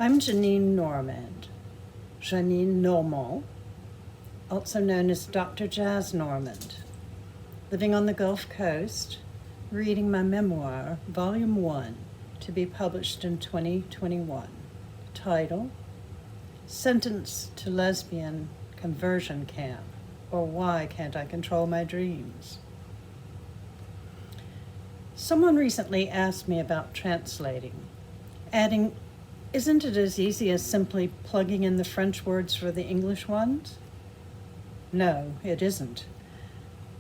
I'm Jeanine Normand, Jeanine Normand, also known as DrJazz Normand, living on the Gulf Coast, reading my memoir, Volume 1, to be published in 2021. Title, Sentenced to Lesbian Conversion Camp, or Why Can't I Control My Dreams? Someone recently asked me about translating, adding, isn't it as easy as simply plugging in the French words for the English ones? No, it isn't.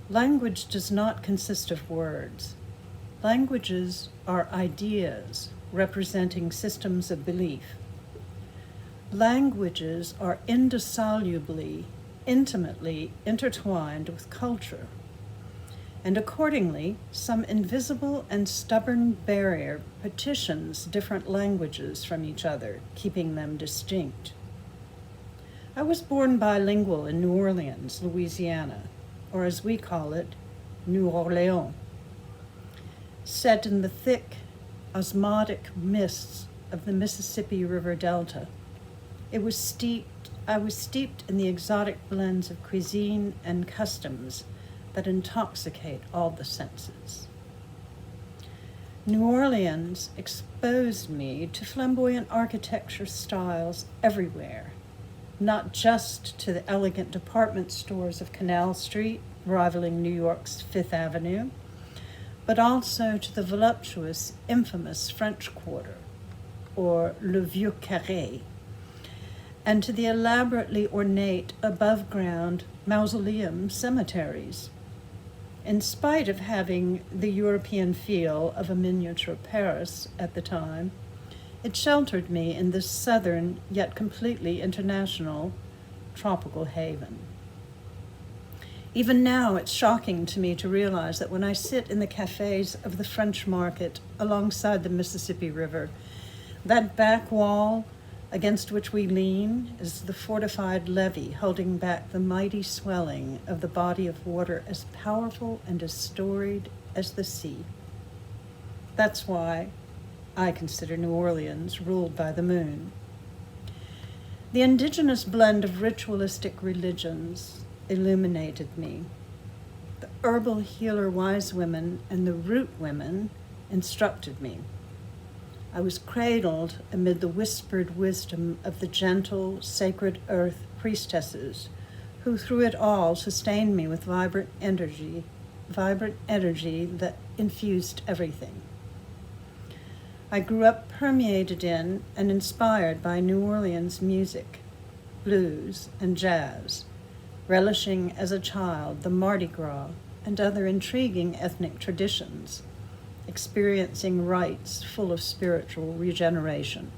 Language does not consist of words. Languages are ideas representing systems of belief. Languages are indissolubly, intimately intertwined with culture. And accordingly, some invisible and stubborn barrier partitions different languages from each other, keeping them distinct. I was born bilingual in New Orleans, Louisiana, or as we call it, New Orleans. Set in the thick, osmotic mists of the Mississippi River Delta, I was steeped in the exotic blends of cuisine and customs that intoxicate all the senses. New Orleans exposed me to flamboyant architecture styles everywhere, not just to the elegant department stores of Canal Street, rivaling New York's Fifth Avenue, but also to the voluptuous, infamous French Quarter, or Le Vieux Carré, and to the elaborately ornate, above-ground mausoleum cemeteries. In spite of having the European feel of a miniature Paris at the time, it sheltered me in this southern, yet completely international, tropical haven. Even now, it's shocking to me to realize that when I sit in the cafes of the French market alongside the Mississippi River, that back wall against which we lean is the fortified levee holding back the mighty swelling of the body of water as powerful and as storied as the sea. That's why I consider New Orleans ruled by the moon. The indigenous blend of ritualistic religions illuminated me. The herbal healer wise women and the root women instructed me. I was cradled amid the whispered wisdom of the gentle, sacred earth priestesses who through it all sustained me with vibrant energy that infused everything. I grew up permeated in and inspired by New Orleans music, blues, and jazz, relishing as a child the Mardi Gras and other intriguing ethnic traditions, experiencing rites full of spiritual regeneration.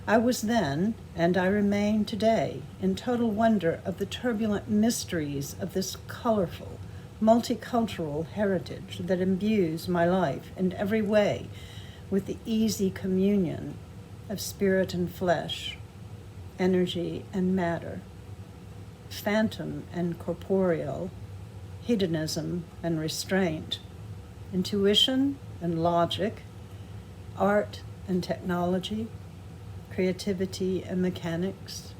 I was then, and I remain today, in total wonder of the turbulent mysteries of this colorful, multicultural heritage that imbues my life in every way with the easy communion of spirit and flesh, energy and matter, phantom and corporeal, hedonism and restraint, intuition and logic, art and technology, creativity and mechanics,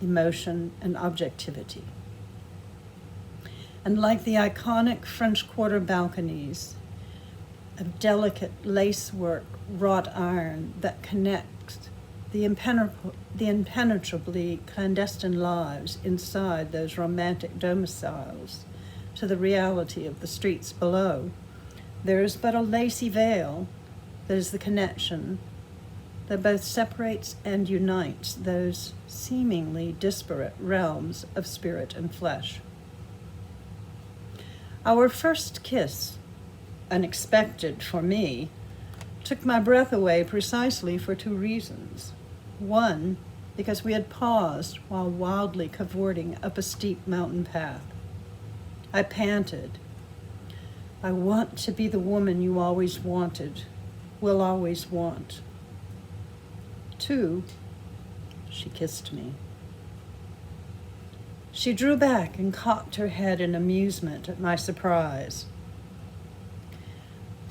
emotion and objectivity. And like the iconic French Quarter balconies of delicate lacework wrought iron that connects the impenetrably clandestine lives inside those romantic domiciles to the reality of the streets below, there is but a lacy veil that is the connection that both separates and unites those seemingly disparate realms of spirit and flesh. Our first kiss, unexpected for me, took my breath away precisely for two reasons. One, because we had paused while wildly cavorting up a steep mountain path. I panted, I want to be the woman you always wanted, will always want. Two, she kissed me. She drew back and cocked her head in amusement at my surprise.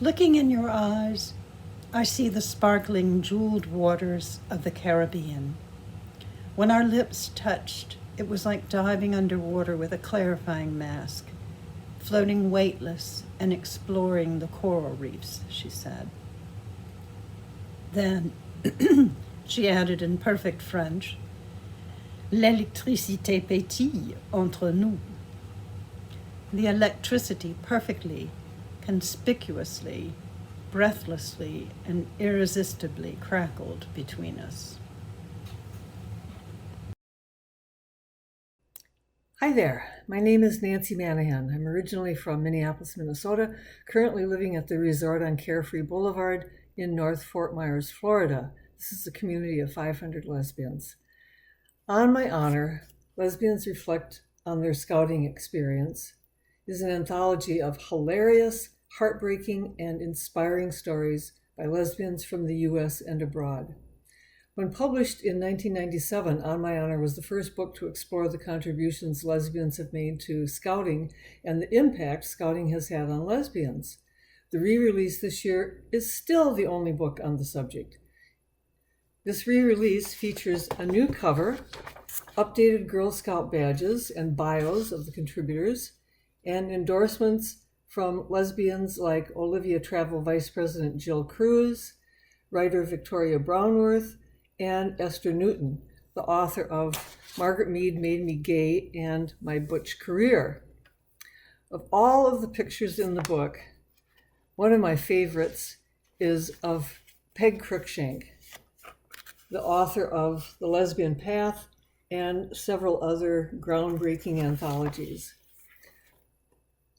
Looking in your eyes, I see the sparkling, jeweled waters of the Caribbean. When our lips touched, it was like diving underwater with a clarifying mask, floating weightless and exploring the coral reefs, she said. Then she added in perfect French, "L'électricité pétille entre nous." The electricity perfectly, conspicuously, breathlessly, and irresistibly crackled between us. Hi there, my name is Nancy Manahan. I'm originally from Minneapolis, Minnesota, currently living at the resort on Carefree Boulevard in North Fort Myers, Florida. This is a community of 500 lesbians. On My Honor, Lesbians Reflect on Their Scouting Experience is an anthology of hilarious, heartbreaking, and inspiring stories by lesbians from the U.S. and abroad. When published in 1997, On My Honor was the first book to explore the contributions lesbians have made to Scouting and the impact Scouting has had on lesbians. The re-release this year is still the only book on the subject. This re-release features a new cover, updated Girl Scout badges and bios of the contributors, and endorsements from lesbians like Olivia Travel Vice President Jill Cruz, writer Victoria Brownworth, and Esther Newton, the author of Margaret Mead Made Me Gay and My Butch Career. Of all of the pictures in the book, one of my favorites is of Peg Cruikshank, the author of The Lesbian Path and several other groundbreaking anthologies.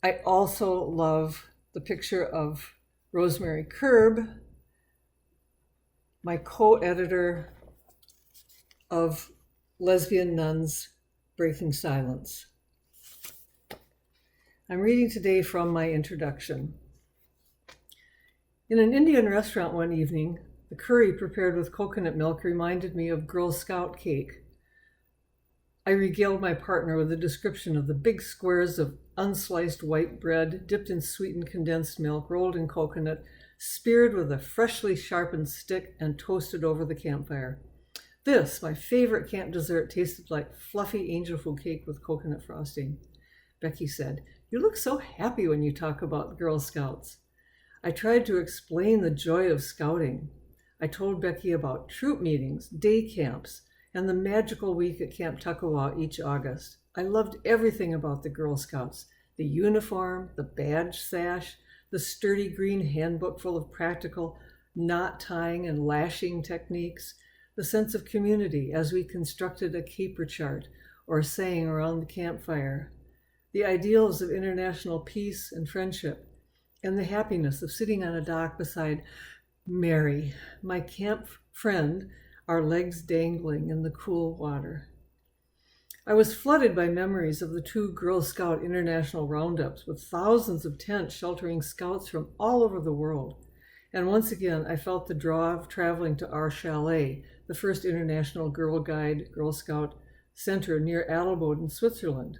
I also love the picture of Rosemary Kerb, my co-editor of Lesbian Nuns Breaking Silence. I'm reading today from my introduction. In an Indian restaurant one evening, the curry prepared with coconut milk reminded me of Girl Scout cake. I regaled my partner with a description of the big squares of unsliced white bread dipped in sweetened condensed milk, rolled in coconut, speared with a freshly sharpened stick, and toasted over the campfire. This, my favorite camp dessert, tasted like fluffy angel food cake with coconut frosting. Becky said, "You look so happy when you talk about Girl Scouts." I tried to explain the joy of scouting. I told Becky about troop meetings, day camps, and the magical week at Camp Tuckawaw each August. I loved everything about the Girl Scouts: the uniform, the badge sash, the sturdy green handbook full of practical knot tying and lashing techniques, the sense of community as we constructed a caper chart or sang around the campfire, the ideals of international peace and friendship, and the happiness of sitting on a dock beside Mary, my camp friend, our legs dangling in the cool water. I was flooded by memories of the 2 Girl Scout International Roundups with thousands of tents sheltering scouts from all over the world. And once again, I felt the draw of traveling to our chalet, the first international Girl Guide Girl Scout center near Adelboden in Switzerland.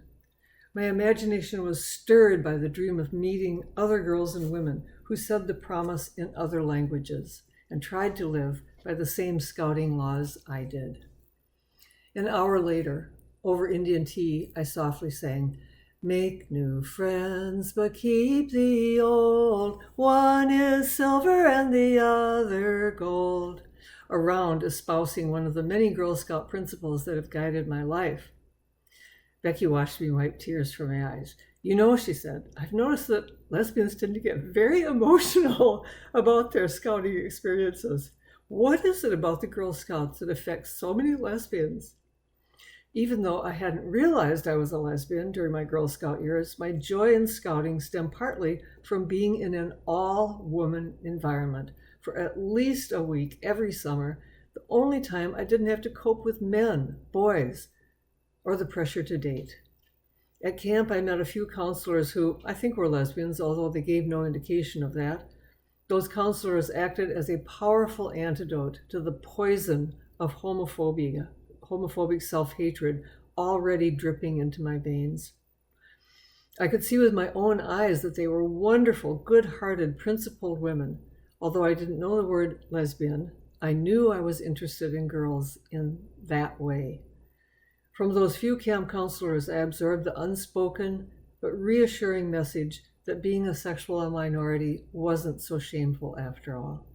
My imagination was stirred by the dream of meeting other girls and women who said the promise in other languages and tried to live by the same scouting laws I did. An hour later, over Indian tea, I softly sang, "Make new friends, but keep the old. One is silver and the other gold," around espousing one of the many Girl Scout principles that have guided my life. Becky watched me wipe tears from my eyes. "You know," she said, "I've noticed that lesbians tend to get very emotional about their scouting experiences. What is it about the Girl Scouts that affects so many lesbians?" Even though I hadn't realized I was a lesbian during my Girl Scout years, my joy in scouting stemmed partly from being in an all-woman environment for at least a week every summer, the only time I didn't have to cope with men, boys, or the pressure to date. At camp, I met a few counselors who I think were lesbians, although they gave no indication of that. Those counselors acted as a powerful antidote to the poison of homophobic self-hatred already dripping into my veins. I could see with my own eyes that they were wonderful, good-hearted, principled women, Although I didn't know the word lesbian, I knew I was interested in girls in that way. From those few camp counselors, I absorbed the unspoken but reassuring message that being a sexual minority wasn't so shameful after all.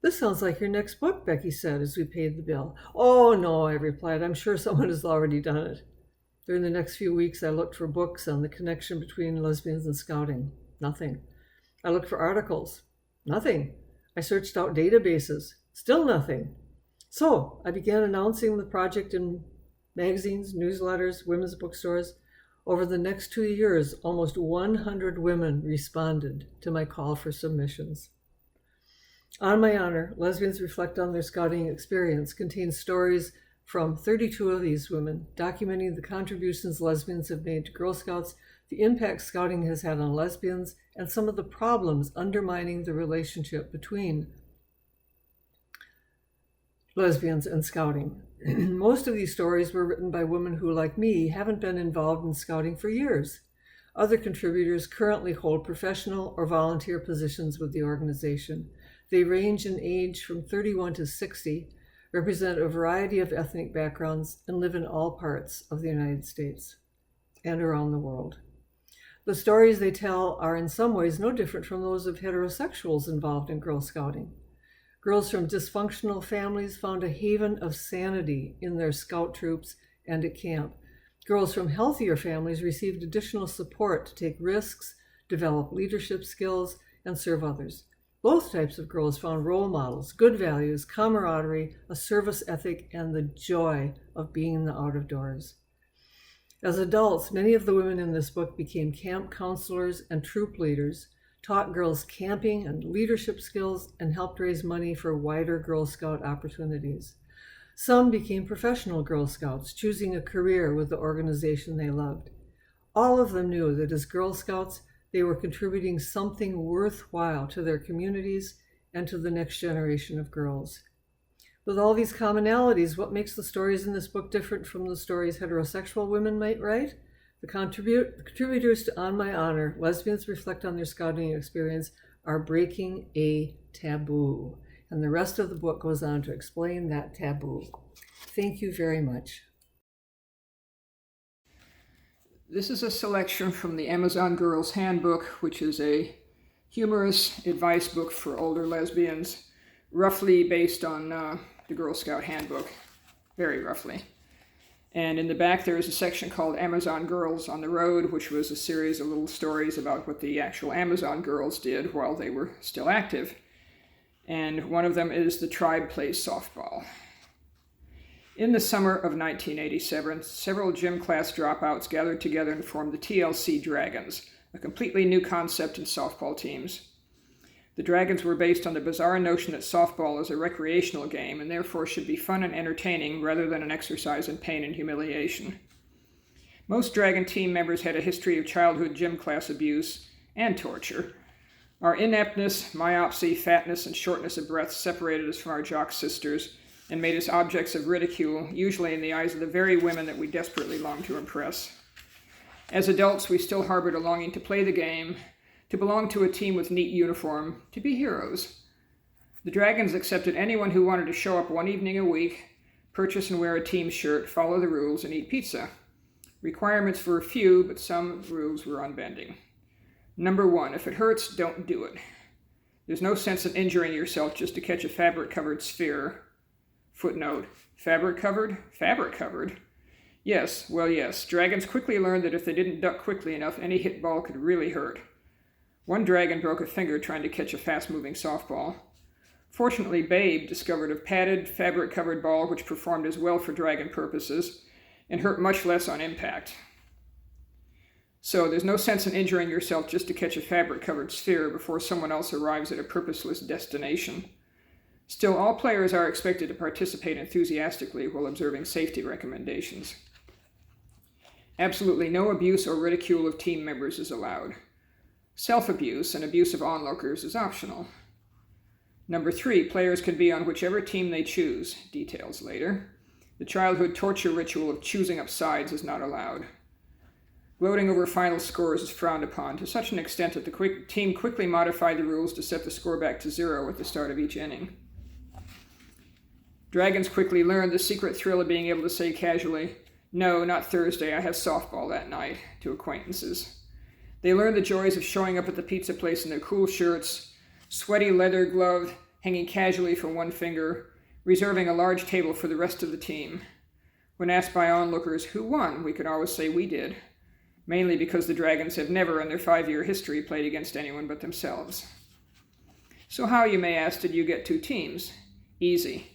"This sounds like your next book," Becky said as we paid the bill. "Oh, no," I replied. "I'm sure someone has already done it." During the next few weeks, I looked for books on the connection between lesbians and scouting. Nothing. I looked for articles. Nothing. I searched out databases. Still nothing. So I began announcing the project in magazines, newsletters, women's bookstores. Over the next 2 years, almost 100 women responded to my call for submissions. On My Honor, Lesbians Reflect on Their Scouting Experience contains stories from 32 of these women, documenting the contributions lesbians have made to Girl Scouts, the impact scouting has had on lesbians, and some of the problems undermining the relationship between lesbians and scouting. Most of these stories were written by women who, like me, haven't been involved in scouting for years. Other contributors currently hold professional or volunteer positions with the organization. They range in age from 31 to 60, represent a variety of ethnic backgrounds, and live in all parts of the United States and around the world. The stories they tell are in some ways no different from those of heterosexuals involved in Girl Scouting. Girls from dysfunctional families found a haven of sanity in their scout troops and at camp. Girls from healthier families received additional support to take risks, develop leadership skills, and serve others. Both types of girls found role models, good values, camaraderie, a service ethic, and the joy of being in the out of doors. As adults, many of the women in this book became camp counselors and troop leaders, taught girls camping and leadership skills, and helped raise money for wider Girl Scout opportunities. Some became professional Girl Scouts, choosing a career with the organization they loved. All of them knew that as Girl Scouts, they were contributing something worthwhile to their communities and to the next generation of girls. With all these commonalities, what makes the stories in this book different from the stories heterosexual women might write? The contributors to On My Honor, Lesbians Reflect on Their Scouting Experience, are breaking a taboo. And the rest of the book goes on to explain that taboo. Thank you very much. This is a selection from the Amazon Girls Handbook, which is a humorous advice book for older lesbians, roughly based on the Girl Scout Handbook, very roughly. And in the back there is a section called Amazon Girls on the Road, which was a series of little stories about what the actual Amazon girls did while they were still active. And one of them is The Tribe Plays Softball. In the summer of 1987, several gym class dropouts gathered together and formed the TLC Dragons, a completely new concept in softball teams. The Dragons were based on the bizarre notion that softball is a recreational game and therefore should be fun and entertaining rather than an exercise in pain and humiliation. Most Dragon team members had a history of childhood gym class abuse and torture. Our ineptness, myopsy, fatness, and shortness of breath separated us from our jock sisters and made us objects of ridicule, usually in the eyes of the very women that we desperately longed to impress. As adults, we still harbored a longing to play the game, to belong to a team with neat uniform, to be heroes. The Dragons accepted anyone who wanted to show up one evening a week, purchase and wear a team shirt, follow the rules, and eat pizza. Requirements were few, but some rules were unbending. Number 1, if it hurts, don't do it. There's no sense in injuring yourself just to catch a fabric-covered sphere. Footnote, fabric covered? Fabric covered? Yes, well yes, Dragons quickly learned that if they didn't duck quickly enough, any hit ball could really hurt. One Dragon broke a finger trying to catch a fast-moving softball. Fortunately, Babe discovered a padded, fabric-covered ball which performed as well for Dragon purposes and hurt much less on impact. So there's no sense in injuring yourself just to catch a fabric-covered sphere before someone else arrives at a purposeless destination. Still, all players are expected to participate enthusiastically while observing safety recommendations. Absolutely no abuse or ridicule of team members is allowed. Self-abuse and abuse of onlookers is optional. Number 3, players can be on whichever team they choose. Details later. The childhood torture ritual of choosing up sides is not allowed. Gloating over final scores is frowned upon, to such an extent that the team quickly modified the rules to set the score back to 0 at the start of each inning. Dragons quickly learned the secret thrill of being able to say casually, "No, not Thursday, I have softball that night," to acquaintances. They learned the joys of showing up at the pizza place in their cool shirts, sweaty leather gloved, hanging casually from one finger, reserving a large table for the rest of the team. When asked by onlookers who won, we could always say we did, mainly because the Dragons have never in their 5-year history played against anyone but themselves. So how, you may ask, did you get 2 teams? Easy.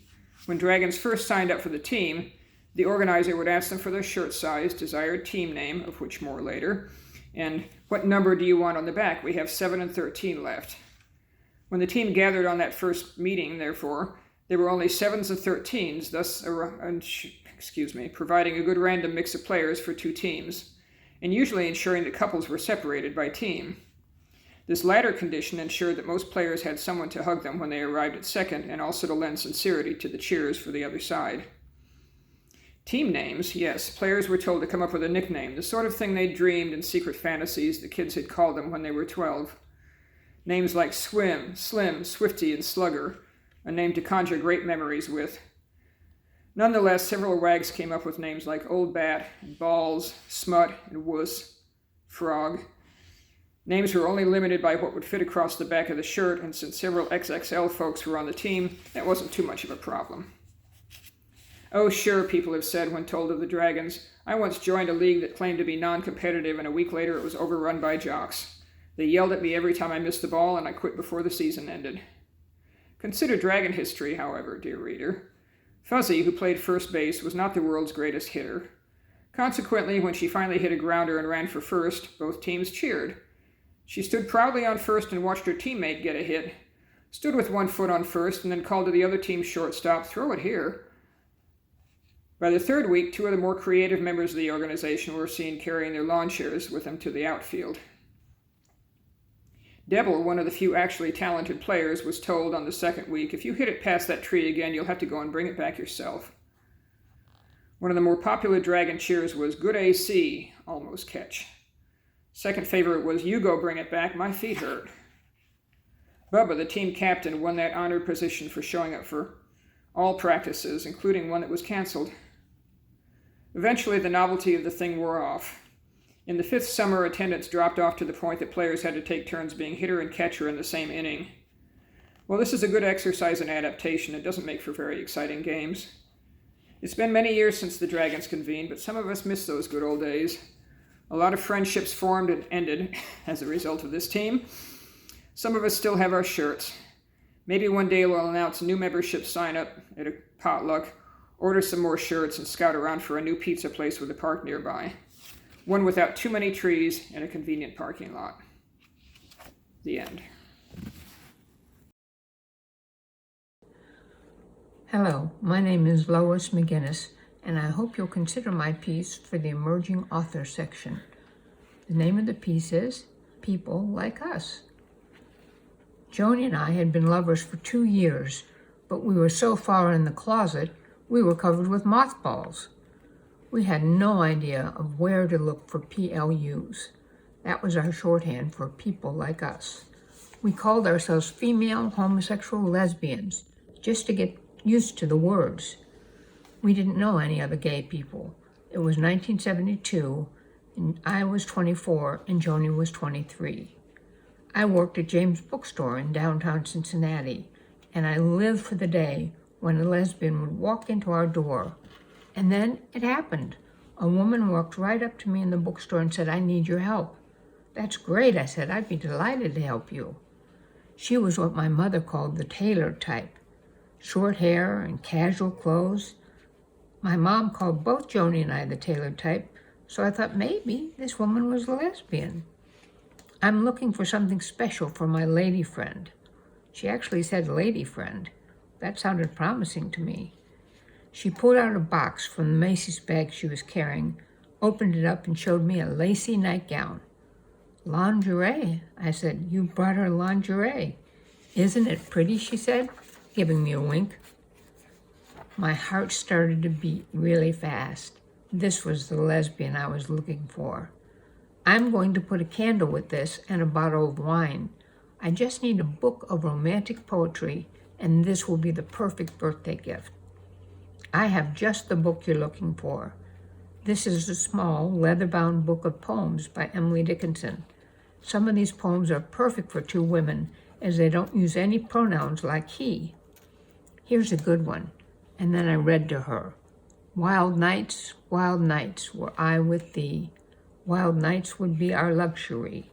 When Dragons first signed up for the team, the organizer would ask them for their shirt size, desired team name, of which more later, and what number do you want on the back? We have 7 and 13 left. When the team gathered on that first meeting, therefore, there were only 7s and 13s, thus providing a good random mix of players for 2 teams, and usually ensuring that couples were separated by team. This latter condition ensured that most players had someone to hug them when they arrived at second, and also to lend sincerity to the cheers for the other side. Team names, yes, players were told to come up with a nickname, the sort of thing they dreamed in secret fantasies the kids had called them when they were 12. Names like Swim, Slim, Swifty, and Slugger, a name to conjure great memories with. Nonetheless, several wags came up with names like Old Bat, Balls, Smut, and Wuss, Frog. Names were only limited by what would fit across the back of the shirt, and since several XXL folks were on the team, that wasn't too much of a problem. Oh, sure, people have said when told of the Dragons. I once joined a league that claimed to be non-competitive, and a week later it was overrun by jocks. They yelled at me every time I missed the ball, and I quit before the season ended. Consider Dragon history, however, dear reader. Fuzzy, who played first base, was not the world's greatest hitter. Consequently, when she finally hit a grounder and ran for first, both teams cheered. She stood proudly on first and watched her teammate get a hit, stood with one foot on first, and then called to the other team's shortstop, "Throw it here." By the third week, 2 of the more creative members of the organization were seen carrying their lawn chairs with them to the outfield. Devil, one of the few actually talented players, was told on the second week, "If you hit it past that tree again, you'll have to go and bring it back yourself." One of the more popular Dragon cheers was "Good AC," almost catch. Second favorite was "You go bring it back, my feet hurt." Bubba, the team captain, won that honored position for showing up for all practices, including one that was canceled. Eventually, the novelty of the thing wore off. In the 5th summer, attendance dropped off to the point that players had to take turns being hitter and catcher in the same inning. While this is a good exercise in adaptation, it doesn't make for very exciting games. It's been many years since the Dragons convened, but some of us miss those good old days. A lot of friendships formed and ended as a result of this team. Some of us still have our shirts. Maybe one day we'll announce new membership sign-up at a potluck, order some more shirts, and scout around for a new pizza place with a park nearby. One without too many trees and a convenient parking lot. The end. Hello, my name is Lois McGuiness, and I hope you'll consider my piece for the Emerging Author section. The name of the piece is People Like Us. Joni and I had been lovers for 2 years, but we were so far in the closet, we were covered with mothballs. We had no idea of where to look for PLUs. That was our shorthand for people like us. We called ourselves female homosexual lesbians, just to get used to the words. We didn't know any other gay people. It was 1972, and I was 24 and Joni was 23. I worked at James Bookstore in downtown Cincinnati, and I lived for the day when a lesbian would walk into our door. And then it happened. A woman walked right up to me in the bookstore and said, "I need your help." "That's great," I said. "I'd be delighted to help you." She was what my mother called the tailor type. Short hair and casual clothes. My mom called both Joni and I the tailor type, so I thought maybe this woman was a lesbian. "I'm looking for something special for my lady friend." She actually said lady friend. That sounded promising to me. She pulled out a box from the Macy's bag she was carrying, opened it up, and showed me a lacy nightgown. "Lingerie," I said. "You brought her lingerie." "Isn't it pretty?" she said, giving me a wink. My heart started to beat really fast. This was the lesbian I was looking for. I'm going to put a candle with this and a bottle of wine. I just need a book of romantic poetry, and this will be the perfect birthday gift. I have just the book you're looking for. This is a small, leather-bound book of poems by Emily Dickinson. Some of these poems are perfect for two women, as they don't use any pronouns like he. Here's a good one. And then I read to her. Wild nights, were I with thee. Wild nights would be our luxury.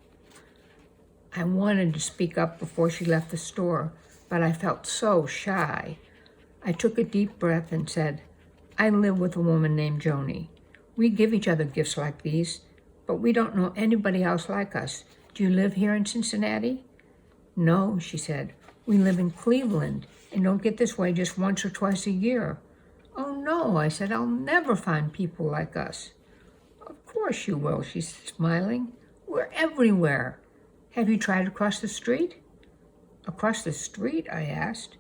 I wanted to speak up before she left the store, but I felt so shy. I took a deep breath and said, I live with a woman named Joni. We give each other gifts like these, but we don't know anybody else like us. Do you live here in Cincinnati? No, she said. We live in Cleveland and don't get this way just once or twice a year. Oh no, I said, I'll never find people like us. Of course you will, she said, smiling. We're everywhere. Have you tried across the street? Across the street, I asked.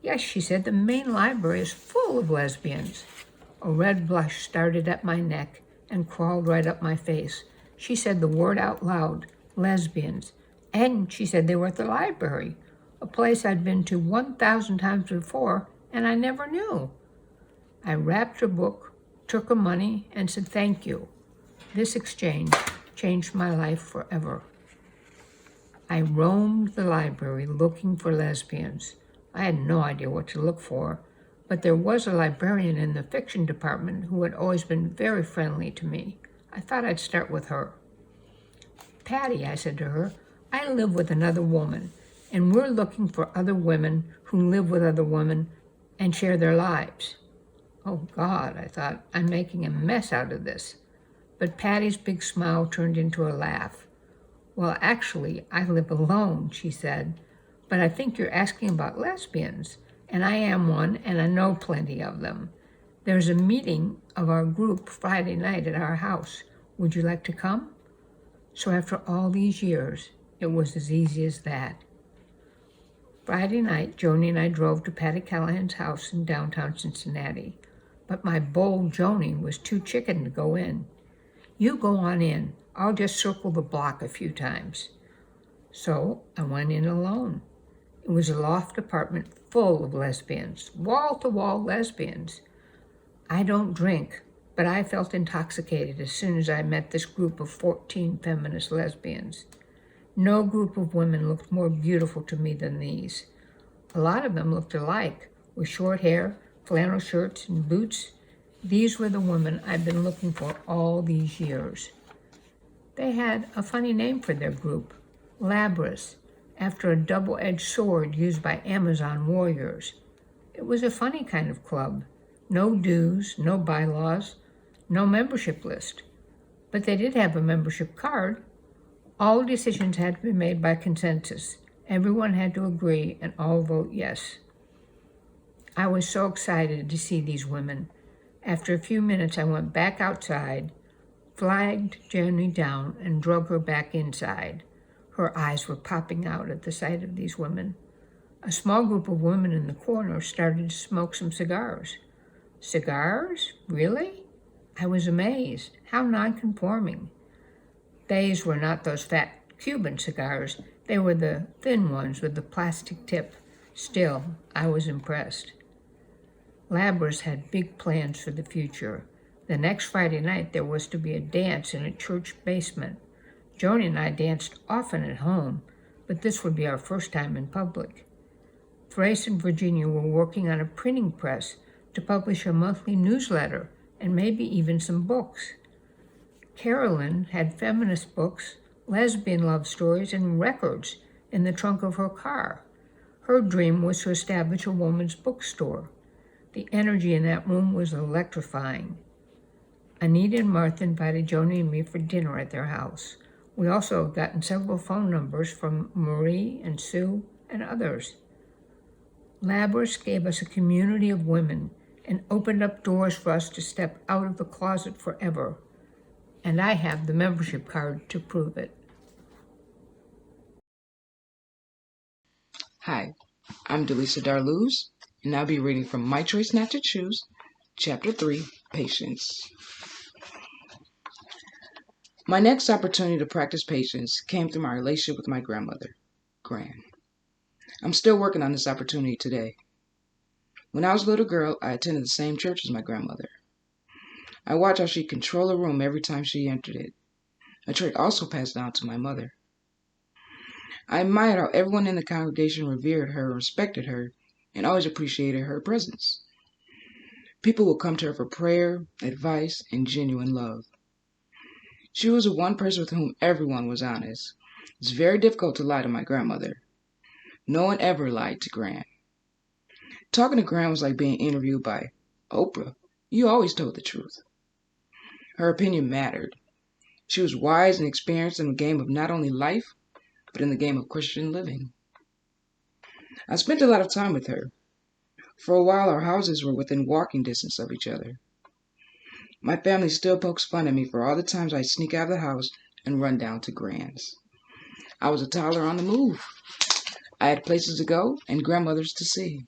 Yes, she said, the main library is full of lesbians. A red blush started at my neck and crawled right up my face. She said the word out loud, lesbians. And she said they were at the library, a place I'd been to 1,000 times before, and I never knew. I wrapped her book, took her money, and said thank you. This exchange changed my life forever. I roamed the library looking for lesbians. I had no idea what to look for, but there was a librarian in the fiction department who had always been very friendly to me. I thought I'd start with her. Patty, I said to her, I live with another woman, and we're looking for other women who live with other women and share their lives. Oh God, I thought, I'm making a mess out of this. But Patty's big smile turned into a laugh. Well, actually, I live alone, she said, but I think you're asking about lesbians, and I am one, and I know plenty of them. There's a meeting of our group Friday night at our house. Would you like to come? So after all these years, it was as easy as that. Friday night, Joni and I drove to Patty Callahan's house in downtown Cincinnati, but my bold Joni was too chicken to go in. You go on in. I'll just circle the block a few times. So I went in alone. It was a loft apartment full of lesbians, wall-to-wall lesbians. I don't drink, but I felt intoxicated as soon as I met this group of 14 feminist lesbians. No group of women looked more beautiful to me than these. A lot of them looked alike, with short hair, flannel shirts, and boots. These were the women I've been looking for all these years. They had a funny name for their group, Labrys, after a double-edged sword used by Amazon warriors. It was a funny kind of club. No dues, no bylaws, no membership list. But they did have a membership card. All decisions had to be made by consensus. Everyone had to agree and all vote yes. I was so excited to see these women. After a few minutes, I went back outside, flagged Jenny down, and drug her back inside. Her eyes were popping out at the sight of these women. A small group of women in the corner started to smoke some cigars. Cigars? Really? I was amazed. How nonconforming. These were not those fat Cuban cigars. They were the thin ones with the plastic tip. Still, I was impressed. Labrys had big plans for the future. The next Friday night, there was to be a dance in a church basement. Joni and I danced often at home, but this would be our first time in public. Thrace and Virginia were working on a printing press to publish a monthly newsletter and maybe even some books. Carolyn had feminist books, lesbian love stories, and records in the trunk of her car. Her dream was to establish a woman's bookstore. The energy in that room was electrifying. Anita and Martha invited Joni and me for dinner at their house. We also had gotten several phone numbers from Marie and Sue and others. Labrys gave us a community of women and opened up doors for us to step out of the closet forever. And I have the membership card to prove it. Hi, I'm DarLuz, and I'll be reading from My Choice Not to Choose, Chapter 3, Patience. My next opportunity to practice patience came through my relationship with my grandmother, Gran. I'm still working on this opportunity today. When I was a little girl, I attended the same church as my grandmother. I watched how she controlled a room every time she entered it, a trait also passed down to my mother. I admired how everyone in the congregation revered her, respected her, and always appreciated her presence. People would come to her for prayer, advice, and genuine love. She was the one person with whom everyone was honest. It's very difficult to lie to my grandmother. No one ever lied to Gran. Talking to Gran was like being interviewed by Oprah. You always told the truth. Her opinion mattered. She was wise and experienced in the game of not only life, but in the game of Christian living. I spent a lot of time with her. For a while, our houses were within walking distance of each other. My family still pokes fun at me for all the times I'd sneak out of the house and run down to Gran's. I was a toddler on the move. I had places to go and grandmothers to see.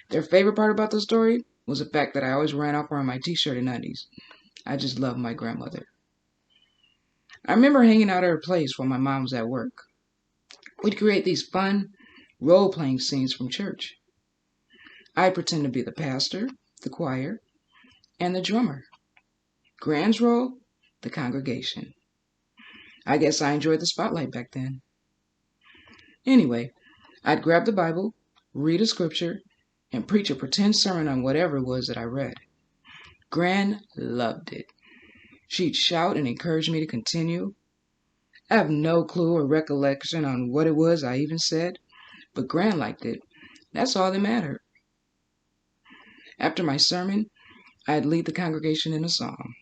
Their favorite part about the story was the fact that I always ran off wearing my t-shirt and undies. I just loved my grandmother. I remember hanging out at her place while my mom was at work. We'd create these fun, role-playing scenes from church. I'd pretend to be the pastor, the choir, and the drummer. Gran's role, the congregation. I guess I enjoyed the spotlight back then. Anyway, I'd grab the Bible, read a scripture, and preach a pretend sermon on whatever it was that I read. Gran loved it. She'd shout and encourage me to continue. I have no clue or recollection on what it was I even said, but Gran liked it. That's all that mattered. After my sermon, I'd lead the congregation in a song.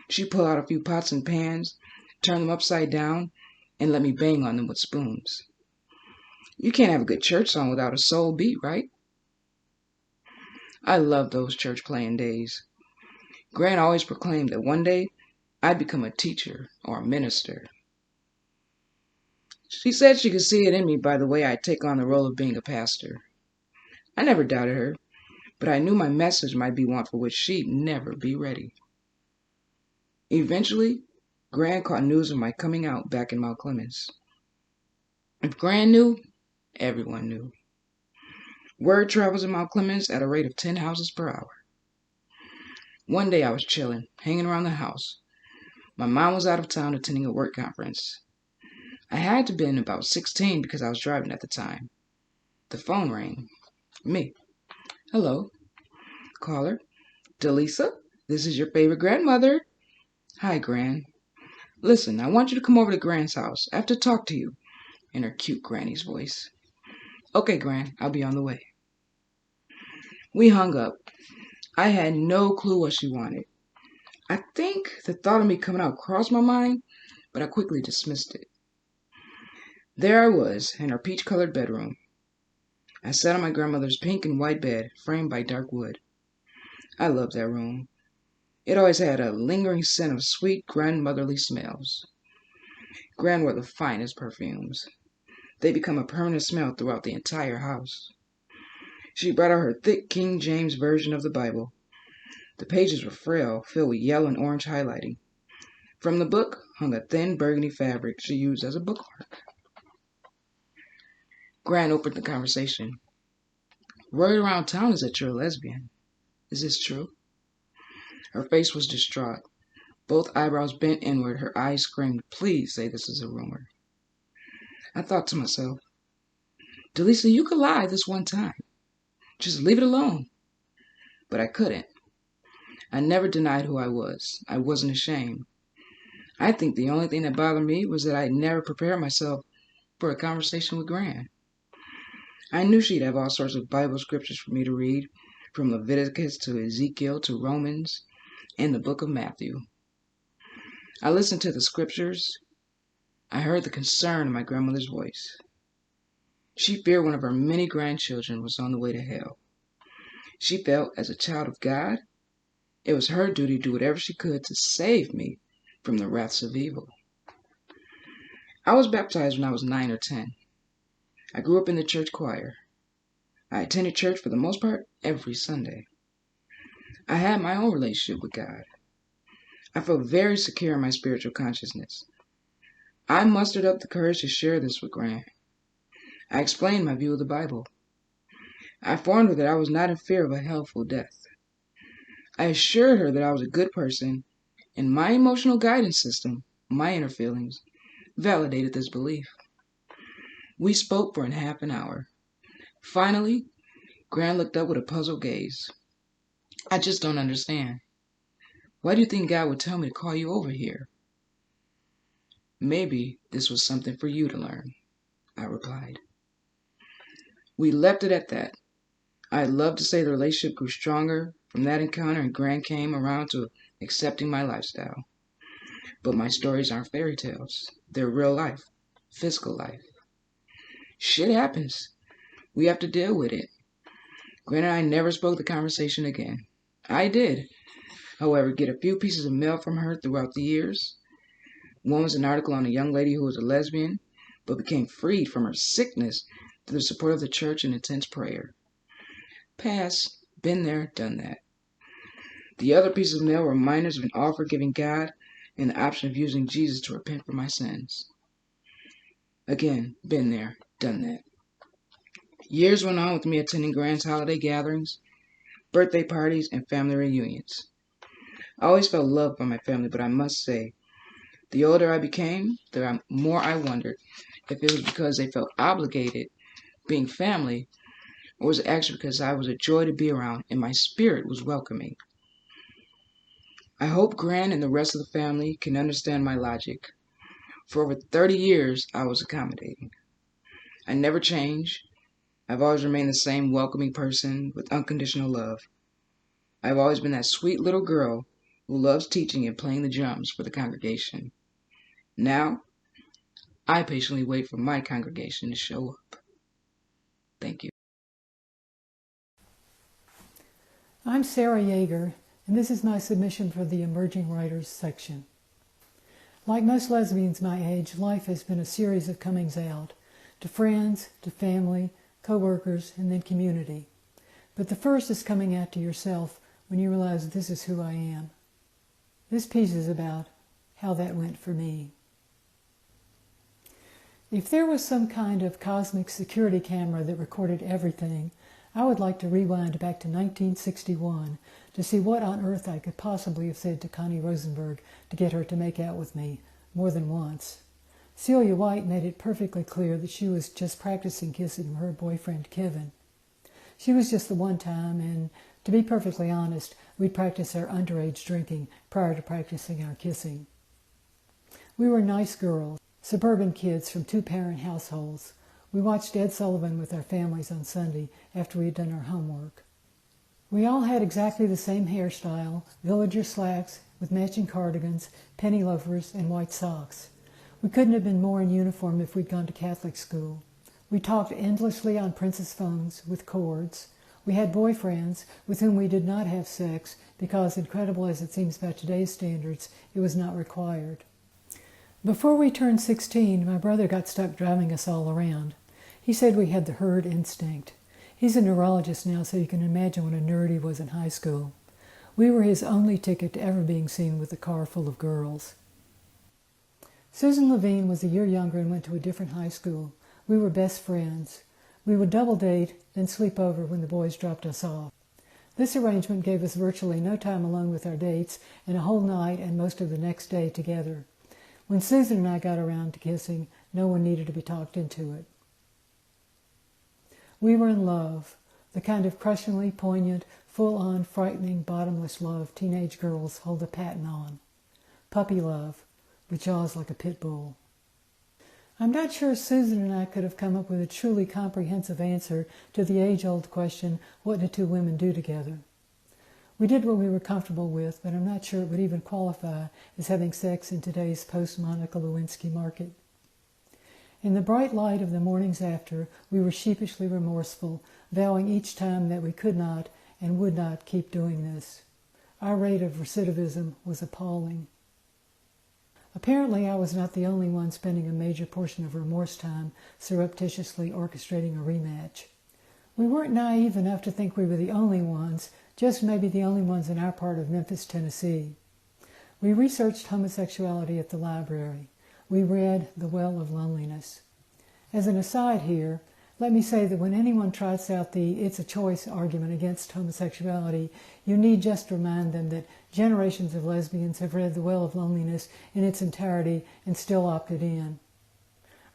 She'd pull out a few pots and pans, turn them upside down, and let me bang on them with spoons. You can't have a good church song without a soul beat, right? I loved those church playing days. Gran always proclaimed that one day I'd become a teacher or a minister. She said she could see it in me by the way I'd take on the role of being a pastor. I never doubted her, but I knew my message might be one for which she'd never be ready. Eventually, Gran caught news of my coming out back in Mount Clemens. If Gran knew, everyone knew. Word travels in Mount Clemens at a rate of 10 houses per hour. One day I was chilling, hanging around the house. My mom was out of town attending a work conference. I had to have been about 16 because I was driving at the time. The phone rang. Me. Hello. Caller. Delisa, this is your favorite grandmother. Hi, Gran. Listen, I want you to come over to Gran's house. I have to talk to you. In her cute granny's voice. Okay, Gran, I'll be on the way. We hung up. I had no clue what she wanted. I think the thought of me coming out crossed my mind, but I quickly dismissed it. There I was, in her peach-colored bedroom. I sat on my grandmother's pink and white bed, framed by dark wood. I loved that room. It always had a lingering scent of sweet, grandmotherly smells. Gran wore the finest perfumes. They become a permanent smell throughout the entire house. She brought out her thick King James version of the Bible. The pages were frail, filled with yellow and orange highlighting. From the book hung a thin burgundy fabric she used as a bookmark. Gran opened the conversation. Word around town is that you're a lesbian. Is this true? Her face was distraught. Both eyebrows bent inward, her eyes screamed, please say this is a rumor. I thought to myself, Delisa, you could lie this one time. Just leave it alone. But I couldn't. I never denied who I was. I wasn't ashamed. I think the only thing that bothered me was that I had never prepared myself for a conversation with Gran. I knew she'd have all sorts of Bible scriptures for me to read, from Leviticus to Ezekiel to Romans and the book of Matthew. I listened to the scriptures. I heard the concern in my grandmother's voice. She feared one of her many grandchildren was on the way to hell. She felt, as a child of God, it was her duty to do whatever she could to save me from the wraths of evil. I was baptized when I was 9 or 10. I grew up in the church choir. I attended church for the most part every Sunday. I had my own relationship with God. I felt very secure in my spiritual consciousness. I mustered up the courage to share this with Gran. I explained my view of the Bible. I informed her that I was not in fear of a hellful death. I assured her that I was a good person, and my emotional guidance system, my inner feelings, validated this belief. We spoke for half an hour. Finally, Gran looked up with a puzzled gaze. I just don't understand. Why do you think God would tell me to call you over here? Maybe this was something for you to learn, I replied. We left it at that. I'd love to say the relationship grew stronger from that encounter and Gran came around to accepting my lifestyle. But my stories aren't fairy tales. They're real life, physical life. Shit happens. We have to deal with it. Gran and I never spoke the conversation again. I did, however, get a few pieces of mail from her throughout the years. One was an article on a young lady who was a lesbian, but became freed from her sickness through the support of the church and intense prayer. Pass, been there, done that. The other pieces of mail were reminders of an offer giving God and the option of using Jesus to repent for my sins. Again, been there, done that. Years went on with me attending Gran's holiday gatherings, birthday parties, and family reunions. I always felt loved by my family, but I must say, the older I became, the more I wondered if it was because they felt obligated, being family, or was it actually because I was a joy to be around and my spirit was welcoming. I hope Gran and the rest of the family can understand my logic. For over 30 years, I was accommodating. I never changed. I've always remained the same welcoming person with unconditional love. I've always been that sweet little girl who loves teaching and playing the drums for the congregation. Now, I patiently wait for my congregation to show up. Thank you. I'm Sara Yager, and this is my submission for the Emerging Writers section. Like most lesbians my age, life has been a series of comings out, to friends, to family, co-workers, and then community. But the first is coming out to yourself when you realize this is who I am. This piece is about how that went for me. If there was some kind of cosmic security camera that recorded everything, I would like to rewind back to 1961 to see what on earth I could possibly have said to Connie Rosenberg to get her to make out with me more than once. Celia White made it perfectly clear that she was just practicing kissing her boyfriend Kevin. She was just the one time, and to be perfectly honest, we'd practice our underage drinking prior to practicing our kissing. We were nice girls, suburban kids from two-parent households. We watched Ed Sullivan with our families on Sunday after we had done our homework. We all had exactly the same hairstyle, villager slacks with matching cardigans, penny loafers, and white socks. We couldn't have been more in uniform if we'd gone to Catholic school. We talked endlessly on princess phones with cords. We had boyfriends with whom we did not have sex because, incredible as it seems by today's standards, it was not required. Before we turned 16, my brother got stuck driving us all around. He said we had the herd instinct. He's a neurologist now, so you can imagine what a nerd he was in high school. We were his only ticket to ever being seen with a car full of girls. Susan Levine was a year younger and went to a different high school. We were best friends. We would double date, then sleep over when the boys dropped us off. This arrangement gave us virtually no time alone with our dates and a whole night and most of the next day together. When Susan and I got around to kissing, no one needed to be talked into it. We were in love, the kind of crushingly poignant, full-on, frightening, bottomless love teenage girls hold a patent on. Puppy love, with jaws like a pit bull. I'm not sure Susan and I could have come up with a truly comprehensive answer to the age-old question, what do two women do together? We did what we were comfortable with, but I'm not sure it would even qualify as having sex in today's post-Monica Lewinsky market. In the bright light of the mornings after, we were sheepishly remorseful, vowing each time that we could not and would not keep doing this. Our rate of recidivism was appalling. Apparently, I was not the only one spending a major portion of remorse time surreptitiously orchestrating a rematch. We weren't naive enough to think we were the only ones, just maybe the only ones in our part of Memphis, Tennessee. We researched homosexuality at the library. We read The Well of Loneliness. As an aside here, let me say that when anyone trots out the "it's a choice" argument against homosexuality, you need just remind them that generations of lesbians have read The Well of Loneliness in its entirety and still opted in.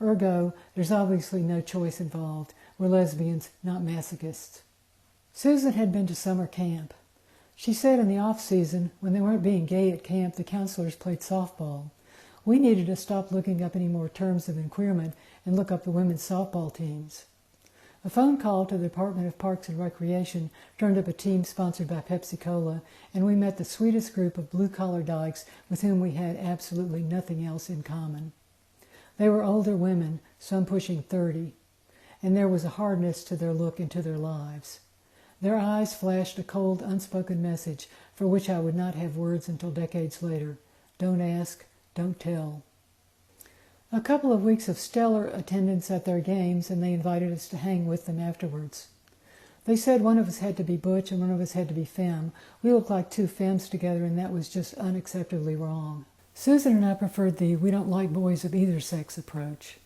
Ergo, there's obviously no choice involved. We're lesbians, not masochists. Susan had been to summer camp. She said in the off-season, when they weren't being gay at camp, the counselors played softball. We needed to stop looking up any more terms of enqueerment and look up the women's softball teams. A phone call to the Department of Parks and Recreation turned up a team sponsored by Pepsi-Cola, and we met the sweetest group of blue-collar dykes with whom we had absolutely nothing else in common. They were older women, some pushing 30, and there was a hardness to their look and to their lives. Their eyes flashed a cold, unspoken message for which I would not have words until decades later. Don't ask, don't tell. A couple of weeks of stellar attendance at their games, and they invited us to hang with them afterwards. They said one of us had to be butch and one of us had to be femme. We looked like two femmes together, and that was just unacceptably wrong. Susan and I preferred the "we don't like boys of either sex" approach.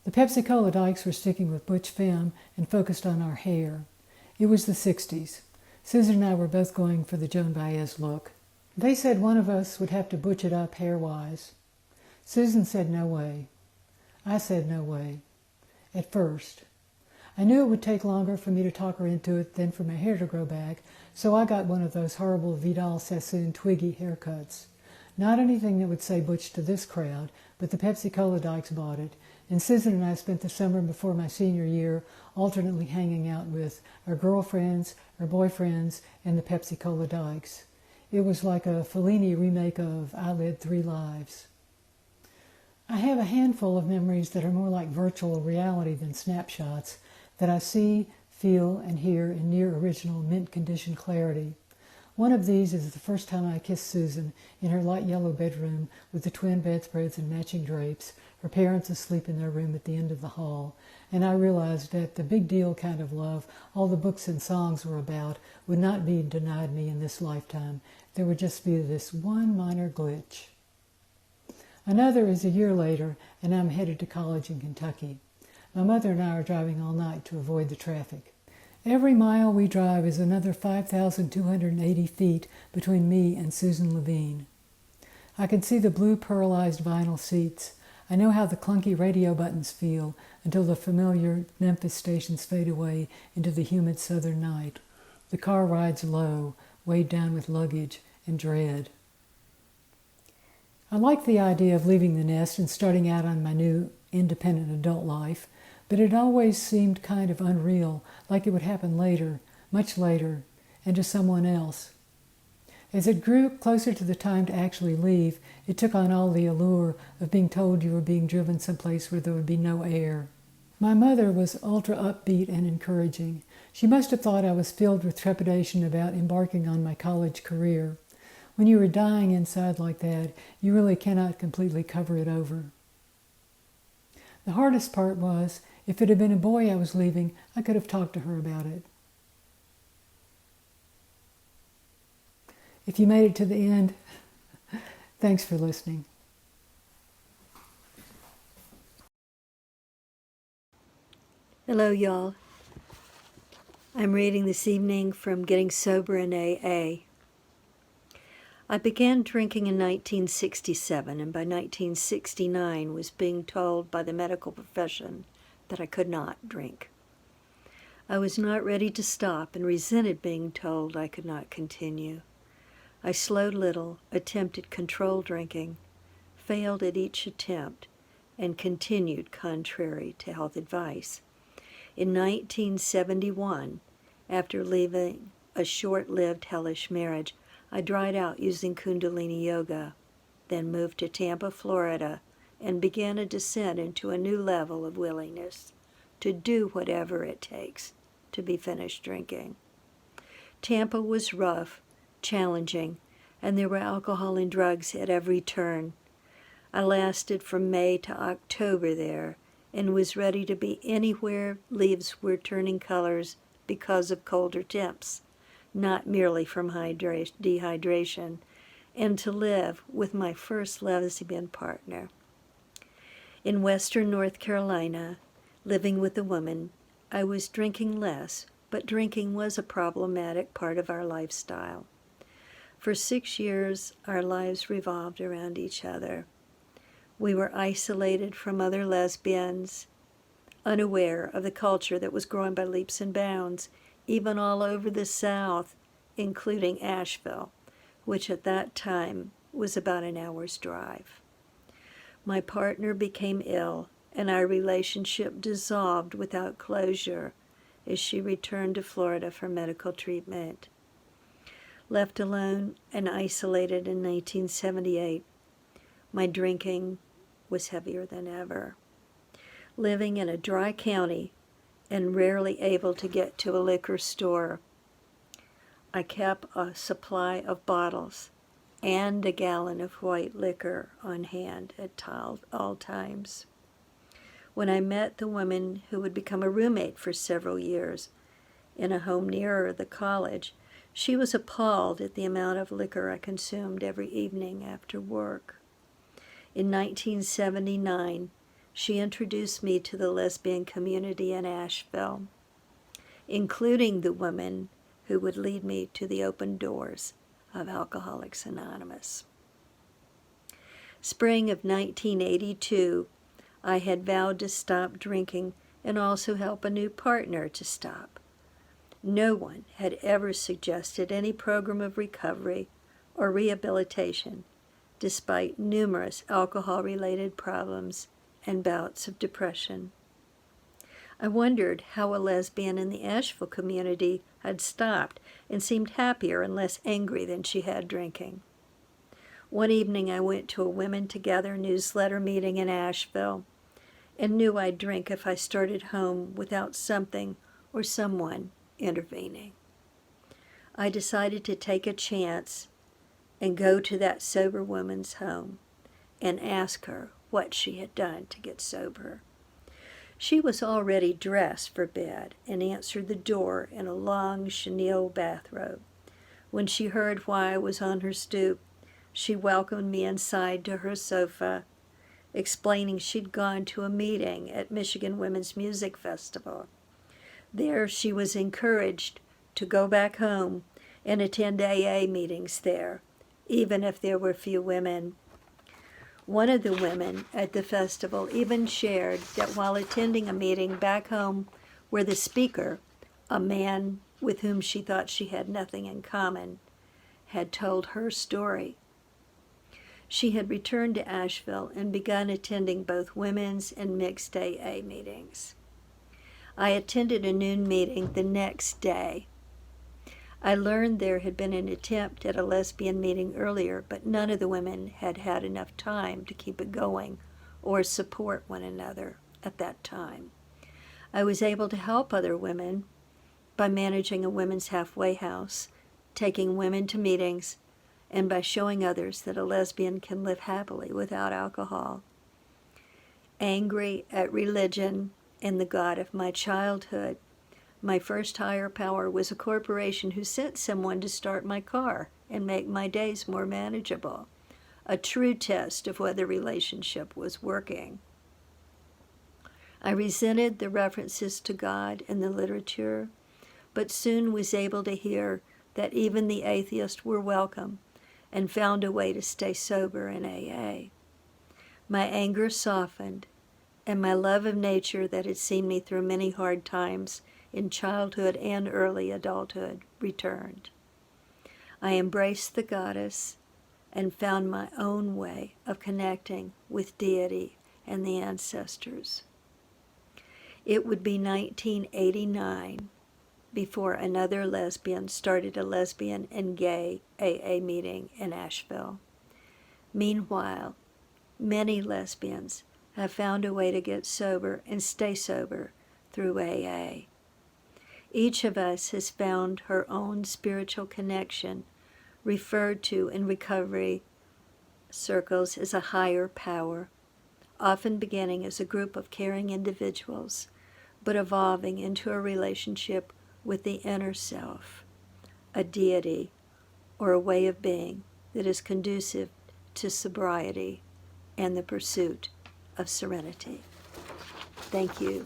The Pepsi-Cola dykes were sticking with butch femme and focused on our hair. It was the 60s. Susan and I were both going for the Joan Baez look. They said one of us would have to butch it up hair-wise. Susan said no way. I said no way. At first. I knew it would take longer for me to talk her into it than for my hair to grow back, so I got one of those horrible Vidal Sassoon twiggy haircuts. Not anything that would say butch to this crowd, but the Pepsi-Cola dykes bought it, and Susan and I spent the summer before my senior year alternately hanging out with our girlfriends, our boyfriends, and the Pepsi-Cola dykes. It was like a Fellini remake of I Led 3 Lives. I have a handful of memories that are more like virtual reality than snapshots, that I see, feel, and hear in near original mint condition clarity. One of these is the first time I kissed Susan in her light yellow bedroom with the twin bedspreads and matching drapes, her parents asleep in their room at the end of the hall, and I realized that the big deal kind of love all the books and songs were about would not be denied me in this lifetime. There would just be this one minor glitch. Another is a year later, and I'm headed to college in Kentucky. My mother and I are driving all night to avoid the traffic. Every mile we drive is another 5,280 feet between me and Susan Levine. I can see the blue pearlized vinyl seats. I know how the clunky radio buttons feel until the familiar Memphis stations fade away into the humid southern night. The car rides low, weighed down with luggage and dread. I like the idea of leaving the nest and starting out on my new independent adult life, but it always seemed kind of unreal, like it would happen later, much later, and to someone else. As it grew closer to the time to actually leave, it took on all the allure of being told you were being driven someplace where there would be no air. My mother was ultra upbeat and encouraging. She must have thought I was filled with trepidation about embarking on my college career. When you are dying inside like that, you really cannot completely cover it over. The hardest part was, if it had been a boy I was leaving, I could have talked to her about it. If you made it to the end, thanks for listening. Hello, y'all. I'm reading this evening from Getting Sober in AA. I began drinking in 1967, and by 1969 was being told by the medical profession that I could not drink. I was not ready to stop and resented being told I could not continue. I slowed little, attempted controlled drinking, failed at each attempt, and continued contrary to health advice. In 1971, after leaving a short-lived hellish marriage, I dried out using Kundalini Yoga, then moved to Tampa, Florida, and began a descent into a new level of willingness to do whatever it takes to be finished drinking. Tampa was rough, challenging, and there were alcohol and drugs at every turn. I lasted from May to October there and was ready to be anywhere leaves were turning colors because of colder temps, not merely from dehydration, and to live with my first lesbian partner. In western North Carolina, living with a woman, I was drinking less, but drinking was a problematic part of our lifestyle. For 6 years, our lives revolved around each other. We were isolated from other lesbians, unaware of the culture that was growing by leaps and bounds, even all over the South, including Asheville, which at that time was about an hour's drive. My partner became ill, and our relationship dissolved without closure as she returned to Florida for medical treatment. Left alone and isolated in 1978, my drinking was heavier than ever. Living in a dry county and rarely able to get to a liquor store, I kept a supply of bottles and a gallon of white liquor on hand at all times. When I met the woman who would become a roommate for several years in a home nearer the college, she was appalled at the amount of liquor I consumed every evening after work. In 1979, she introduced me to the lesbian community in Asheville, including the woman who would lead me to the open doors of Alcoholics Anonymous. Spring of 1982, I had vowed to stop drinking and also help a new partner to stop. No one had ever suggested any program of recovery or rehabilitation, despite numerous alcohol-related problems and bouts of depression. I wondered how a lesbian in the Asheville community had stopped and seemed happier and less angry than she had drinking. One evening I went to a Women Together newsletter meeting in Asheville and knew I'd drink if I started home without something or someone intervening. I decided to take a chance and go to that sober woman's home and ask her what she had done to get sober. She was already dressed for bed and answered the door in a long chenille bathrobe. When she heard why I was on her stoop, she welcomed me inside to her sofa, explaining she'd gone to a meeting at Michigan Women's Music Festival. There she was encouraged to go back home and attend AA meetings there, even if there were few women. One of the women at the festival even shared that while attending a meeting back home where the speaker, a man with whom she thought she had nothing in common, had told her story. She had returned to Asheville and begun attending both women's and mixed AA meetings. I attended a noon meeting the next day. I learned there had been an attempt at a lesbian meeting earlier, but none of the women had had enough time to keep it going or support one another at that time. I was able to help other women by managing a women's halfway house, taking women to meetings, and by showing others that a lesbian can live happily without alcohol. Angry at religion and the God of my childhood, my first higher power was a corporation who sent someone to start my car and make my days more manageable, a true test of whether relationship was working. I resented the references to God in the literature, but soon was able to hear that even the atheists were welcome and found a way to stay sober in AA. My anger softened, and my love of nature that had seen me through many hard times in childhood and early adulthood returned. I embraced the goddess and found my own way of connecting with deity and the ancestors. It would be 1989 before another lesbian started a lesbian and gay AA meeting in Asheville. Meanwhile, many lesbians have found a way to get sober and stay sober through AA. Each of us has found her own spiritual connection, referred to in recovery circles as a higher power, often beginning as a group of caring individuals, but evolving into a relationship with the inner self, a deity, or a way of being that is conducive to sobriety and the pursuit of serenity. Thank you.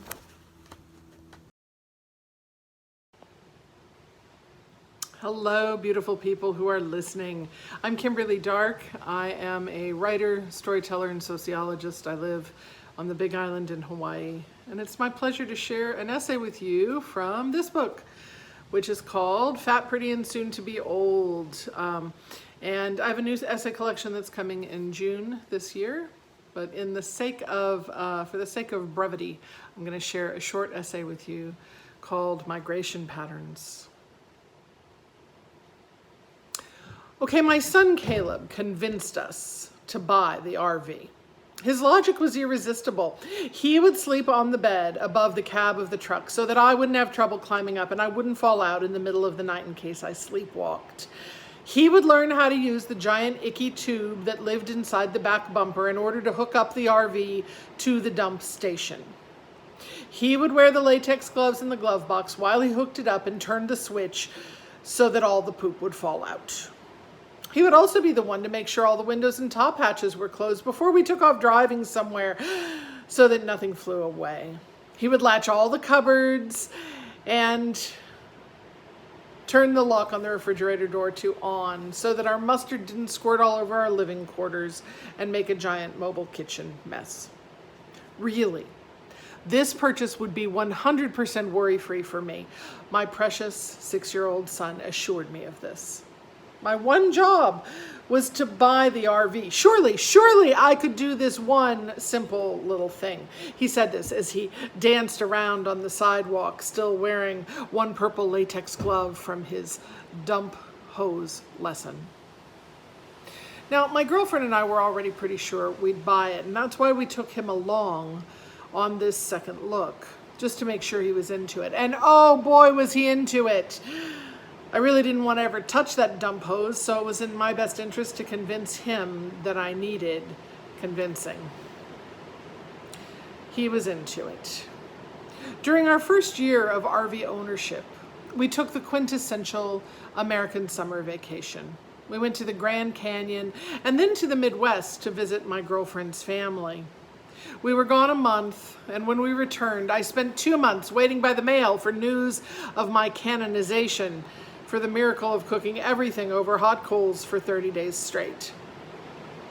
Hello, beautiful people who are listening. I'm Kimberly Dark. I am a writer, storyteller, and sociologist. I live on the Big Island in Hawaii. And it's my pleasure to share an essay with you from this book, which is called Fat, Pretty, and Soon to Be Old. And I have a new essay collection that's coming in June this year. But for the sake of brevity, I'm going to share a short essay with you called Migration Patterns. Okay, my son Caleb convinced us to buy the RV. His logic was irresistible. He would sleep on the bed above the cab of the truck so that I wouldn't have trouble climbing up and I wouldn't fall out in the middle of the night in case I sleepwalked. He would learn how to use the giant icky tube that lived inside the back bumper in order to hook up the RV to the dump station. He would wear the latex gloves in the glove box while he hooked it up and turned the switch so that all the poop would fall out. He would also be the one to make sure all the windows and top hatches were closed before we took off driving somewhere so that nothing flew away. He would latch all the cupboards and turn the lock on the refrigerator door to on so that our mustard didn't squirt all over our living quarters and make a giant mobile kitchen mess. Really, this purchase would be 100% worry-free for me. My precious 6-year-old son assured me of this. My one job was to buy the RV. Surely I could do this one simple little thing. He said this as he danced around on the sidewalk, still wearing one purple latex glove from his dump hose lesson. Now, my girlfriend and I were already pretty sure we'd buy it, and that's why we took him along on this second look, just to make sure he was into it. And oh boy, was he into it. I really didn't want to ever touch that dump hose, so it was in my best interest to convince him that I needed convincing. He was into it. During our first year of RV ownership, we took the quintessential American summer vacation. We went to the Grand Canyon and then to the Midwest to visit my girlfriend's family. We were gone a month, and when we returned, I spent 2 months waiting by the mail for news of my canonization for the miracle of cooking everything over hot coals for 30 days straight.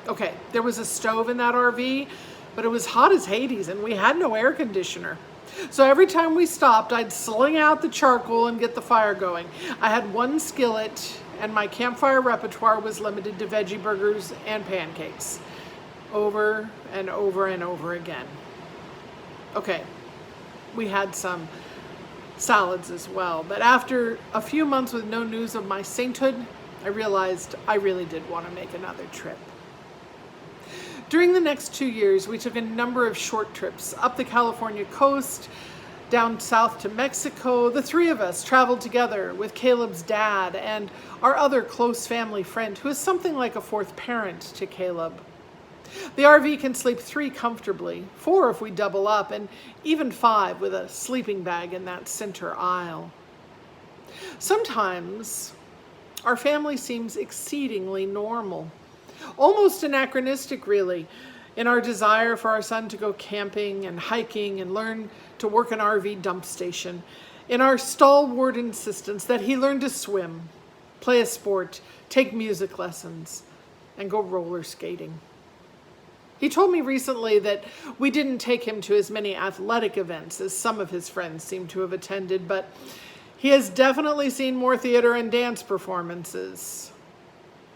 Okay, there was a stove in that RV, but it was hot as Hades and we had no air conditioner. So every time we stopped, I'd sling out the charcoal and get the fire going. I had one skillet and my campfire repertoire was limited to veggie burgers and pancakes. Over and over and over again. Okay, we had some salads as well. But after a few months with no news of my sainthood, I realized I really did want to make another trip. During the next 2 years, we took a number of short trips up the California coast, down south to Mexico. The three of us traveled together with Caleb's dad and our other close family friend, who is something like a fourth parent to Caleb. The RV can sleep 3 comfortably, 4 if we double up, and even 5 with a sleeping bag in that center aisle. Sometimes our family seems exceedingly normal, almost anachronistic really, in our desire for our son to go camping and hiking and learn to work an RV dump station, in our stalwart insistence that he learn to swim, play a sport, take music lessons, and go roller skating. He told me recently that we didn't take him to as many athletic events as some of his friends seem to have attended, but he has definitely seen more theater and dance performances.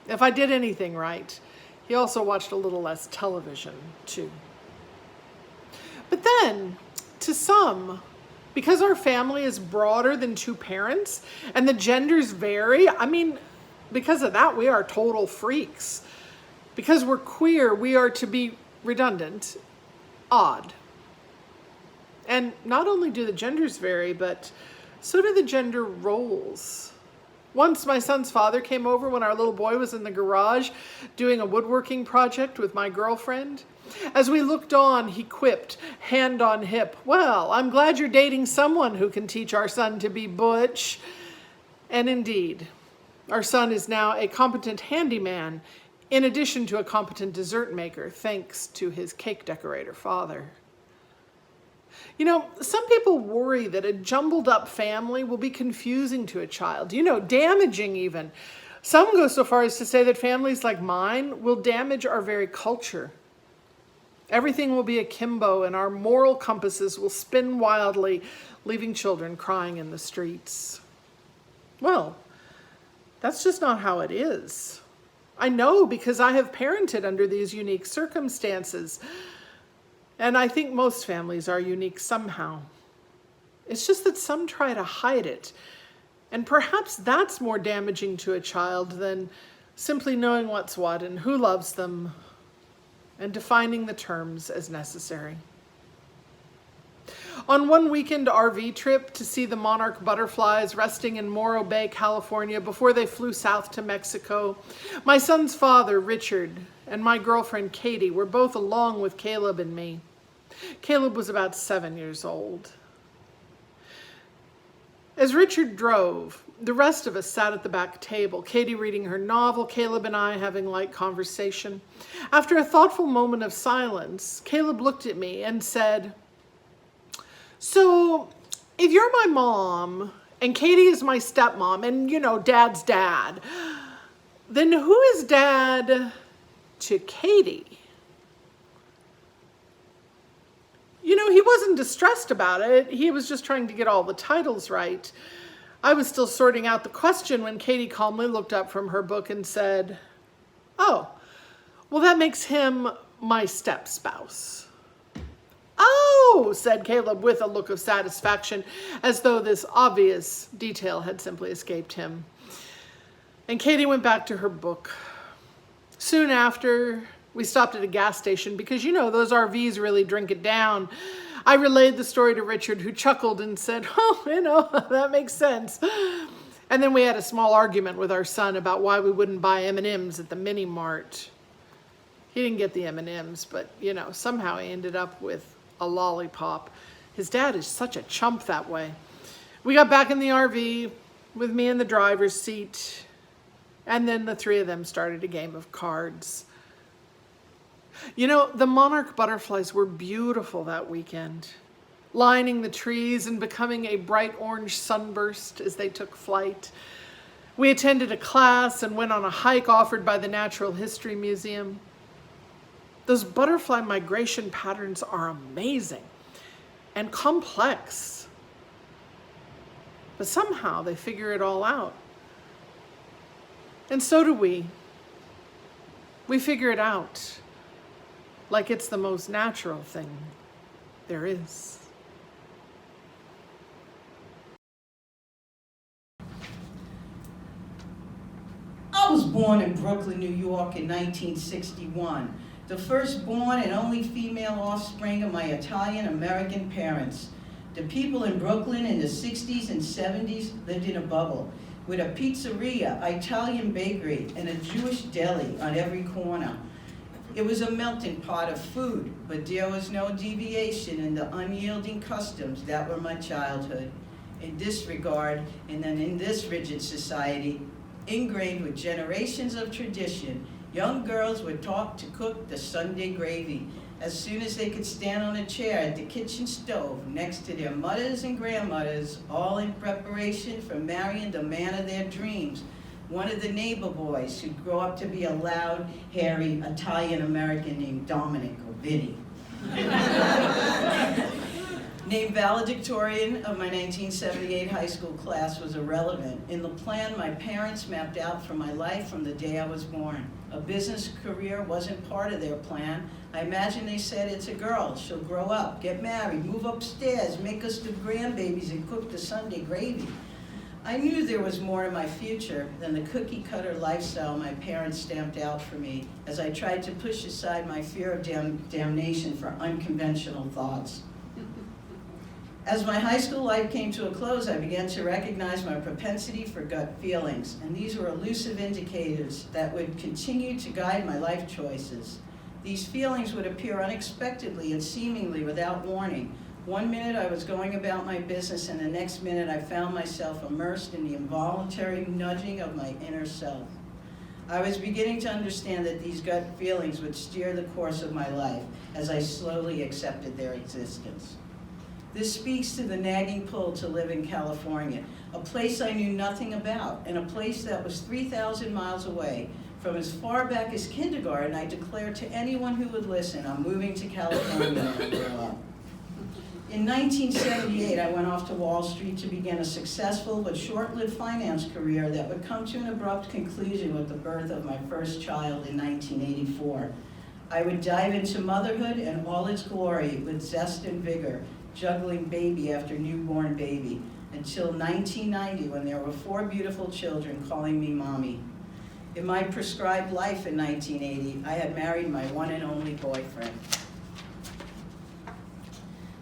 If I did anything right, he also watched a little less television, too. But then, to some, because our family is broader than 2 parents and the genders vary, because of that, we are total freaks. Because we're queer, we are, to be redundant, odd. And not only do the genders vary, but so do the gender roles. Once my son's father came over when our little boy was in the garage doing a woodworking project with my girlfriend. As we looked on, he quipped, hand on hip, "Well, I'm glad you're dating someone who can teach our son to be butch." And indeed, Our son is now a competent handyman, in addition to a competent dessert maker, thanks to his cake decorator father. You know, some people worry that a jumbled up family will be confusing to a child, damaging even. Some go so far as to say that families like mine will damage our very culture. Everything will be akimbo and our moral compasses will spin wildly, leaving children crying in the streets. Well, that's just not how it is. I know because I have parented under these unique circumstances. And I think most families are unique somehow. It's just that some try to hide it. And perhaps that's more damaging to a child than simply knowing what's what and who loves them and defining the terms as necessary. On one weekend RV trip to see the monarch butterflies resting in Morro Bay, California, before they flew south to Mexico, my son's father, Richard, and my girlfriend, Katie, were both along with Caleb and me. Caleb was about 7 years old. As Richard drove, the rest of us sat at the back table, Katie reading her novel, Caleb and I having light conversation. After a thoughtful moment of silence, Caleb looked at me and said, "So, if you're my mom, and Katie is my stepmom, and, Dad's dad, then who is Dad to Katie?" He wasn't distressed about it. He was just trying to get all the titles right. I was still sorting out the question when Katie calmly looked up from her book and said, "Oh, well, that makes him my step-spouse." "Oh," said Caleb with a look of satisfaction, as though this obvious detail had simply escaped him. And Katie went back to her book. Soon after, we stopped at a gas station because, those RVs really drink it down. I relayed the story to Richard, who chuckled and said, "Oh, that makes sense." And then we had a small argument with our son about why we wouldn't buy M&Ms at the mini mart. He didn't get the M&Ms, but, somehow he ended up with a lollipop. His dad is such a chump that way. We got back in the RV with me in the driver's seat, and then the three of them started a game of cards. The monarch butterflies were beautiful that weekend, lining the trees and becoming a bright orange sunburst as they took flight. We attended a class and went on a hike offered by the Natural History Museum. Those butterfly migration patterns are amazing and complex, but somehow they figure it all out. And so do we. We figure it out. Like it's the most natural thing there is. I was born in Brooklyn, New York in 1961, the firstborn and only female offspring of my Italian-American parents. The people in Brooklyn in the 60s and 70s lived in a bubble with a pizzeria, Italian bakery, and a Jewish deli on every corner. It was a melting pot of food, but there was no deviation in the unyielding customs that were my childhood. In this regard, and then in this rigid society, ingrained with generations of tradition, young girls were taught to cook the Sunday gravy as soon as they could stand on a chair at the kitchen stove next to their mothers and grandmothers, all in preparation for marrying the man of their dreams, one of the neighbor boys who'd grow up to be a loud, hairy Italian-American named Dominic or Vinny. Named valedictorian of my 1978 high school class was irrelevant. In the plan my parents mapped out for my life from the day I was born. A business career wasn't part of their plan. I imagine they said, "It's a girl, she'll grow up, get married, move upstairs, make us the grandbabies and cook the Sunday gravy." I knew there was more to my future than the cookie-cutter lifestyle my parents stamped out for me as I tried to push aside my fear of damnation for unconventional thoughts. As my high school life came to a close, I began to recognize my propensity for gut feelings, and these were elusive indicators that would continue to guide my life choices. These feelings would appear unexpectedly and seemingly without warning, One minute I was going about my business, and the next minute I found myself immersed in the involuntary nudging of my inner self. I was beginning to understand that these gut feelings would steer the course of my life as I slowly accepted their existence. This speaks to the nagging pull to live in California, a place I knew nothing about, and a place that was 3,000 miles away. From as far back as kindergarten, I declared to anyone who would listen, I'm moving to California when I grow up. In 1978, I went off to Wall Street to begin a successful but short-lived finance career that would come to an abrupt conclusion with the birth of my first child in 1984. I would dive into motherhood and all its glory with zest and vigor, juggling baby after newborn baby, until 1990 when there were 4 beautiful children calling me mommy. In my prescribed life in 1980, I had married my one and only boyfriend.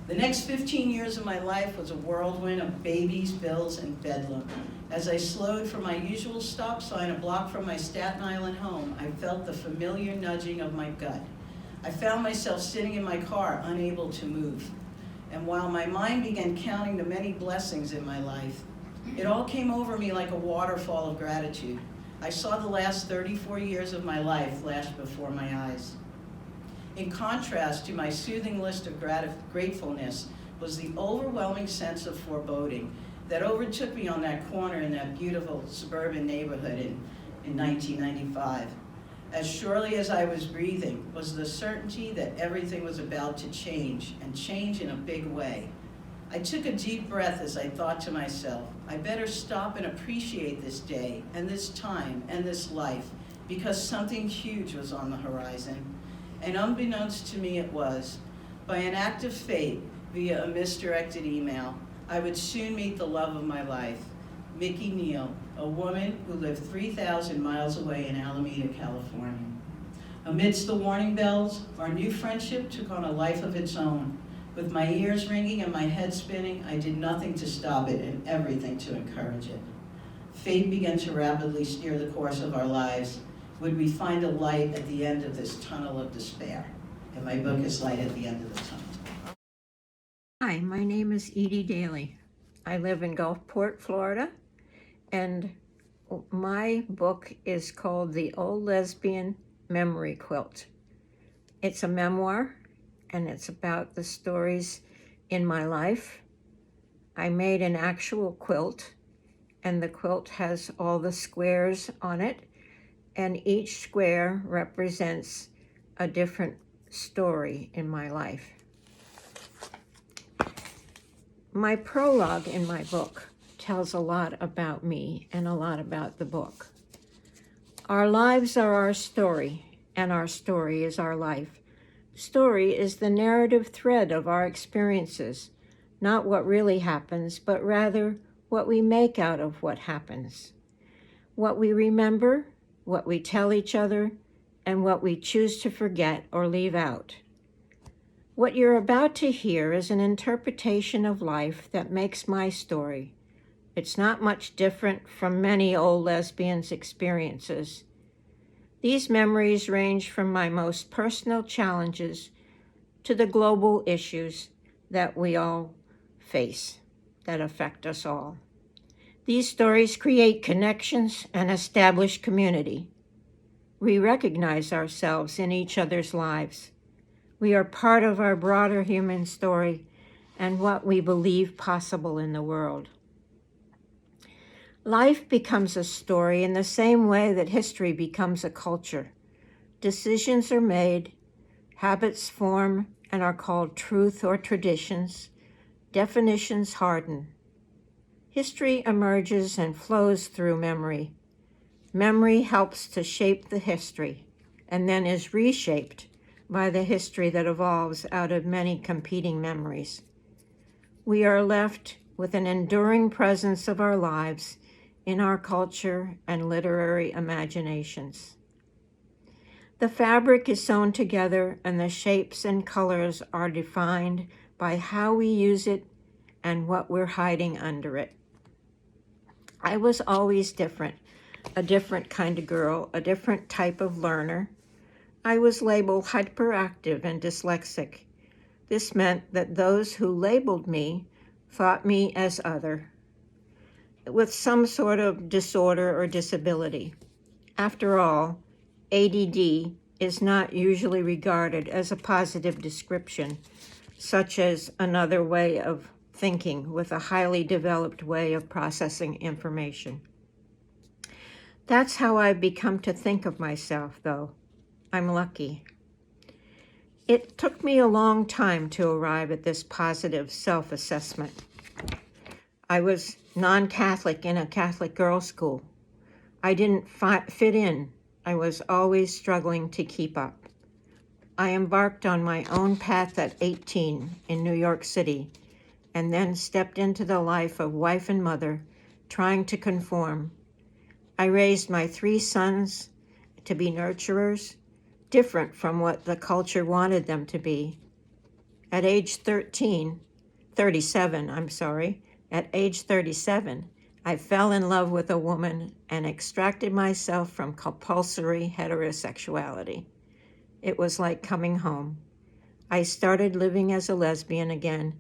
The next 15 years of my life was a whirlwind of babies, bills, and bedlam. As I slowed for my usual stop sign a block from my Staten Island home, I felt the familiar nudging of my gut. I found myself sitting in my car, unable to move. And while my mind began counting the many blessings in my life, it all came over me like a waterfall of gratitude. I saw the last 34 years of my life flash before my eyes. In contrast to my soothing list of gratefulness was the overwhelming sense of foreboding that overtook me on that corner in that beautiful suburban neighborhood in 1995. As surely as I was breathing was the certainty that everything was about to change, and change in a big way. I took a deep breath as I thought to myself, I better stop and appreciate this day and this time and this life, because something huge was on the horizon. And unbeknownst to me it was. By an act of fate, via a misdirected email, I would soon meet the love of my life, Mickey Neal, a woman who lived 3,000 miles away in Alameda, California. Amidst the warning bells, our new friendship took on a life of its own. With my ears ringing and my head spinning, I did nothing to stop it and everything to encourage it. Fate began to rapidly steer the course of our lives. Would we find a light at the end of this tunnel of despair? And my book is Light at the End of the Tunnel. Hi, my name is Edie Daly. I live in Gulfport, Florida, and my book is called The Old Lesbian Memory Quilt. It's a memoir, and it's about the stories in my life. I made an actual quilt, and the quilt has all the squares on it, and each square represents a different story in my life. My prologue in my book tells a lot about me and a lot about the book. Our lives are our story, and our story is our life. Story is the narrative thread of our experiences, not what really happens, but rather what we make out of what happens. What we remember, what we tell each other, and what we choose to forget or leave out. What you're about to hear is an interpretation of life that makes my story. It's not much different from many old lesbians' experiences. These memories range from my most personal challenges to the global issues that we all face, that affect us all. These stories create connections and establish community. We recognize ourselves in each other's lives. We are part of our broader human story and what we believe possible in the world. Life becomes a story in the same way that history becomes a culture. Decisions are made, habits form and are called truth or traditions, definitions harden. History emerges and flows through memory. Memory helps to shape the history and then is reshaped by the history that evolves out of many competing memories. We are left with an enduring presence of our lives in our culture and literary imaginations. The fabric is sewn together and the shapes and colors are defined by how we use it and what we're hiding under it. I was always different, a different kind of girl, a different type of learner. I was labeled hyperactive and dyslexic. This meant that those who labeled me thought me as other, with some sort of disorder or disability. After all, ADD is not usually regarded as a positive description, such as another way of thinking with a highly developed way of processing information. That's how I've become to think of myself, though. I'm lucky. It took me a long time to arrive at this positive self-assessment. I was non-Catholic in a Catholic girls' school. I didn't fit in. I was always struggling to keep up. I embarked on my own path at 18 in New York City, and then stepped into the life of wife and mother, trying to conform. I raised my 3 sons to be nurturers, different from what the culture wanted them to be. At age 37, at age 37, I fell in love with a woman and extracted myself from compulsory heterosexuality. It was like coming home. I started living as a lesbian again,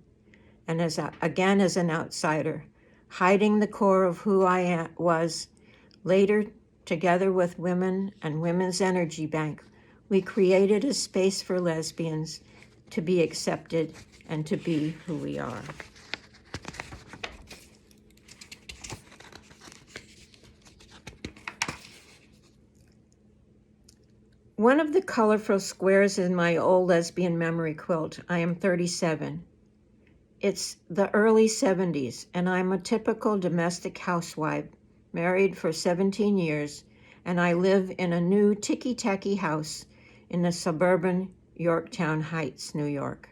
and as an outsider, hiding the core of who I was. Later, together with women and Women's Energy Bank, we created a space for lesbians to be accepted and to be who we are. One of the colorful squares in my old lesbian memory quilt, I am 37. It's the early 70s, and I'm a typical domestic housewife, married for 17 years, and I live in a new ticky-tacky house in the suburban Yorktown Heights, New York.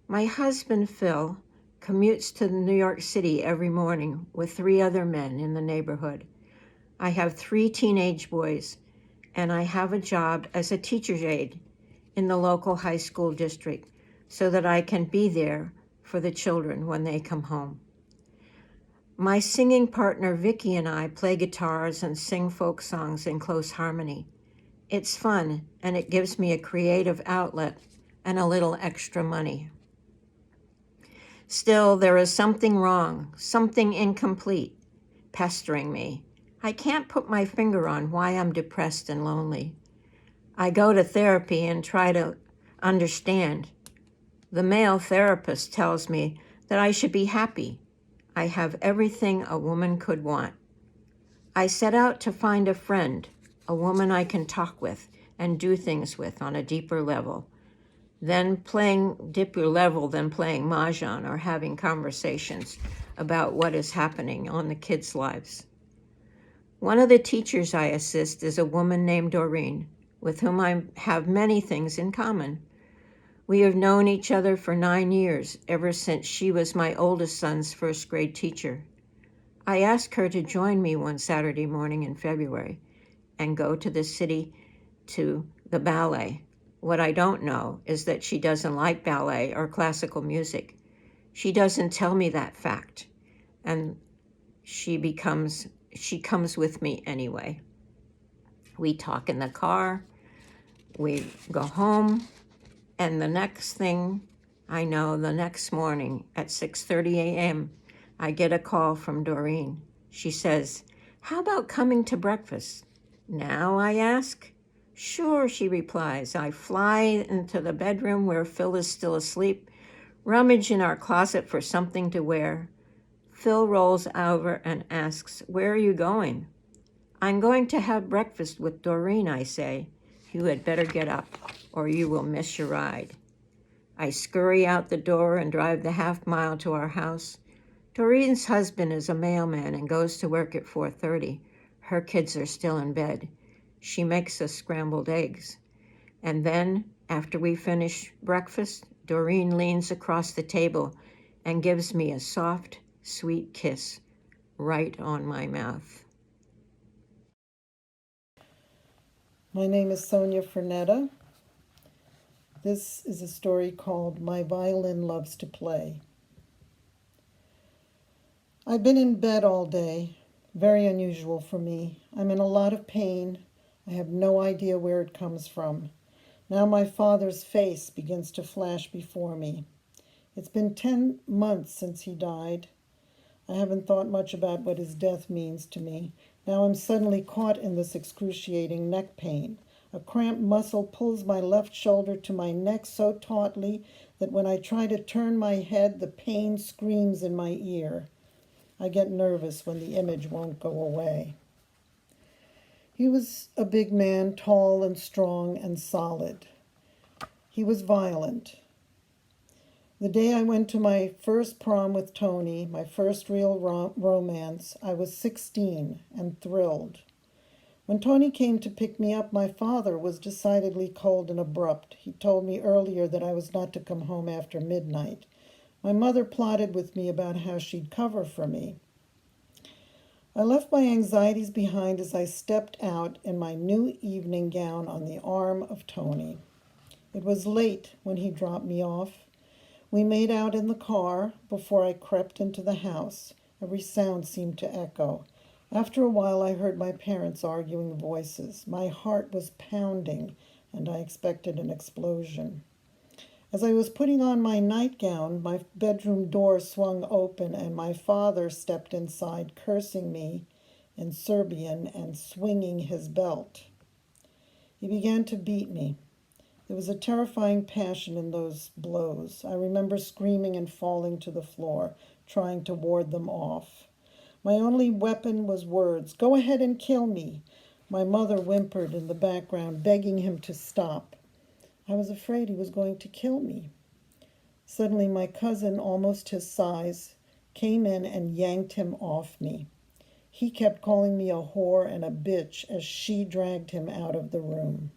My husband, Phil, commutes to New York City every morning with 3 other men in the neighborhood. I have 3 teenage boys, and I have a job as a teacher's aide in the local high school district so that I can be there for the children when they come home. My singing partner Vicky and I play guitars and sing folk songs in close harmony. It's fun, and it gives me a creative outlet and a little extra money. Still, there is something wrong, something incomplete, pestering me. I can't put my finger on why I'm depressed and lonely. I go to therapy and try to understand. The male therapist tells me that I should be happy. I have everything a woman could want. I set out to find a friend, a woman I can talk with and do things with on a deeper level than playing mahjong or having conversations about what is happening on the kids' lives. One of the teachers I assist is a woman named Doreen, with whom I have many things in common. We have known each other for 9 years, ever since she was my oldest son's first grade teacher. I asked her to join me one Saturday morning in February and go to the city to the ballet. What I don't know is that she doesn't like ballet or classical music. She doesn't tell me that fact, and she comes with me anyway. We talk in the car, we go home, and the next thing I know, the next morning at 6:30 a.m., I get a call from Doreen. She says, "How about coming to breakfast?" "Now?" I ask. "Sure," she replies. I fly into the bedroom where Phil is still asleep, rummage in our closet for something to wear. Phil rolls over and asks, "Where are you going?" "I'm going to have breakfast with Doreen," I say. "You had better get up, or you will miss your ride." I scurry out the door and drive the half-mile to our house. Doreen's husband is a mailman and goes to work at 4:30. Her kids are still in bed. She makes us scrambled eggs. And then, after we finish breakfast, Doreen leans across the table and gives me a soft, sweet kiss right on my mouth. My name is Sonja Franeta. This is a story called My Violin Loves to Play. I've been in bed all day, very unusual for me. I'm in a lot of pain. I have no idea where it comes from. Now my father's face begins to flash before me. It's been 10 months since he died. I haven't thought much about what his death means to me. Now I'm suddenly caught in this excruciating neck pain. A cramped muscle pulls my left shoulder to my neck so tautly that when I try to turn my head, the pain screams in my ear. I get nervous when the image won't go away. He was a big man, tall and strong and solid. He was violent. The day I went to my first prom with Tony, my first real romance, I was 16 and thrilled. When Tony came to pick me up, my father was decidedly cold and abrupt. He told me earlier that I was not to come home after midnight. My mother plotted with me about how she'd cover for me. I left my anxieties behind as I stepped out in my new evening gown on the arm of Tony. It was late when he dropped me off. We made out in the car before I crept into the house. Every sound seemed to echo. After a while, I heard my parents arguing voices. My heart was pounding, and I expected an explosion. As I was putting on my nightgown, my bedroom door swung open, and my father stepped inside, cursing me in Serbian and swinging his belt. He began to beat me. There was a terrifying passion in those blows. I remember screaming and falling to the floor, trying to ward them off. My only weapon was words. "Go ahead and kill me." My mother whimpered in the background, begging him to stop. I was afraid he was going to kill me. Suddenly, my cousin, almost his size, came in and yanked him off me. He kept calling me a whore and a bitch as she dragged him out of the room.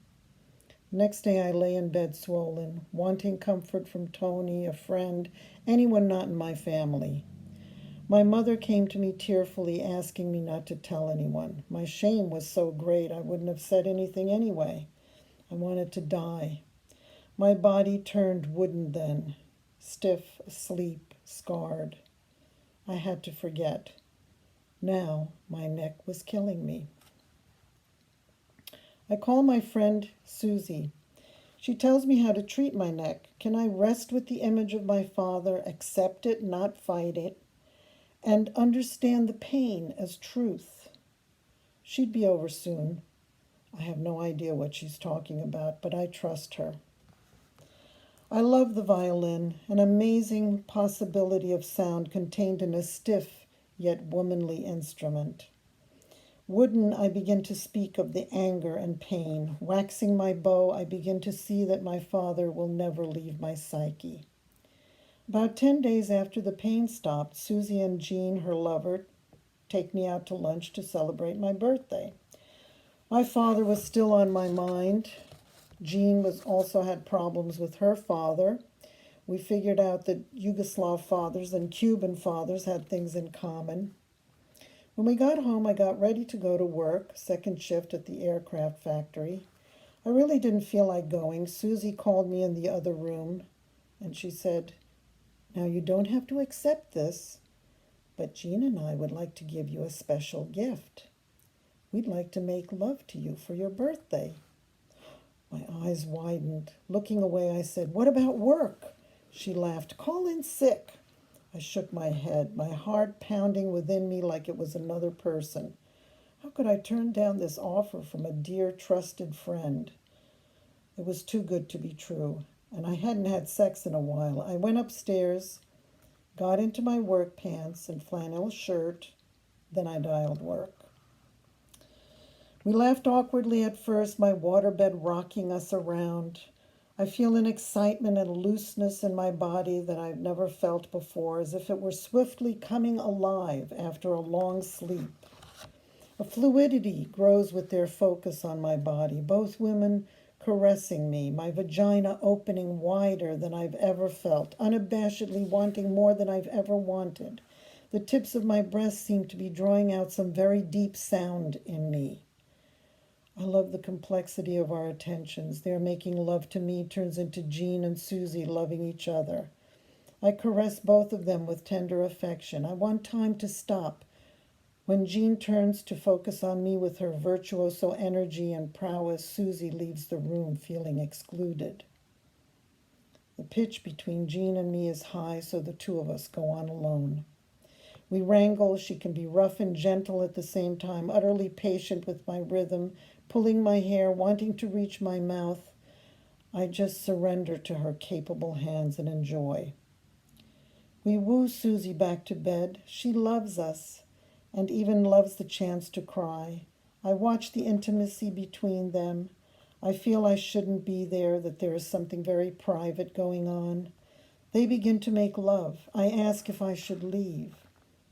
Next day, I lay in bed swollen, wanting comfort from Tony, a friend, anyone not in my family. My mother came to me tearfully, asking me not to tell anyone. My shame was so great, I wouldn't have said anything anyway. I wanted to die. My body turned wooden then, stiff, asleep, scarred. I had to forget. Now my neck was killing me. I call my friend Susie. She tells me how to treat my neck. Can I rest with the image of my father, accept it, not fight it, and understand the pain as truth? She'd be over soon. I have no idea what she's talking about, but I trust her. I love the violin, an amazing possibility of sound contained in a stiff yet womanly instrument. Wooden, I begin to speak of the anger and pain. Waxing my bow, I begin to see that my father will never leave my psyche. About 10 days after the pain stopped, Susie and Jean, her lover, take me out to lunch to celebrate my birthday. My father was still on my mind. Jean also had problems with her father. We figured out that Yugoslav fathers and Cuban fathers had things in common. When we got home, I got ready to go to work, second shift at the aircraft factory. I really didn't feel like going. Susie called me in the other room, and she said, "Now you don't have to accept this, but Jean and I would like to give you a special gift. We'd like to make love to you for your birthday." My eyes widened. Looking away, I said, "What about work?" She laughed. "Call in sick." I shook my head, my heart pounding within me like it was another person. How could I turn down this offer from a dear, trusted friend? It was too good to be true, and I hadn't had sex in a while. I went upstairs, got into my work pants and flannel shirt, then I dialed work. We laughed awkwardly at first, my waterbed rocking us around. I feel an excitement and a looseness in my body that I've never felt before, as if it were swiftly coming alive after a long sleep. A fluidity grows with their focus on my body, both women caressing me, my vagina opening wider than I've ever felt, unabashedly wanting more than I've ever wanted. The tips of my breasts seem to be drawing out some very deep sound in me. I love the complexity of our attentions. Their making love to me turns into Jean and Susie loving each other. I caress both of them with tender affection. I want time to stop. When Jean turns to focus on me with her virtuoso energy and prowess, Susie leaves the room feeling excluded. The pitch between Jean and me is high, so the two of us go on alone. We wrangle. She can be rough and gentle at the same time, utterly patient with my rhythm, pulling my hair, wanting to reach my mouth. I just surrender to her capable hands and enjoy. We woo Susie back to bed. She loves us, and even loves the chance to cry. I watch the intimacy between them. I feel I shouldn't be there, that there is something very private going on. They begin to make love. I ask if I should leave.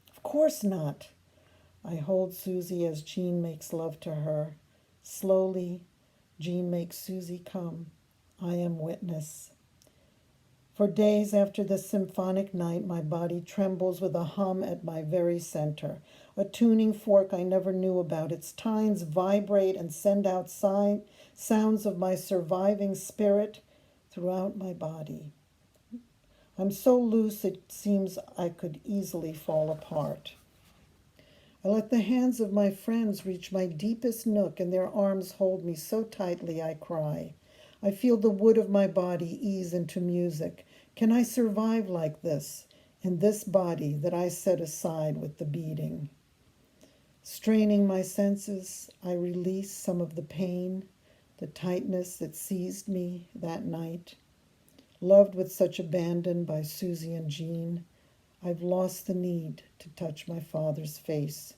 Of course not. I hold Susie as Jean makes love to her. Slowly, Jean makes Susie come. I am witness. For days after the symphonic night, my body trembles with a hum at my very center. A tuning fork I never knew about. Its tines vibrate and send out sounds of my surviving spirit throughout my body. I'm so loose it seems I could easily fall apart. I let the hands of my friends reach my deepest nook, and their arms hold me so tightly I cry. I feel the wood of my body ease into music. Can I survive like this, in this body that I set aside with the beating? Straining my senses, I release some of the pain, the tightness that seized me that night. Loved with such abandon by Susie and Jean, I've lost the need to touch my father's face.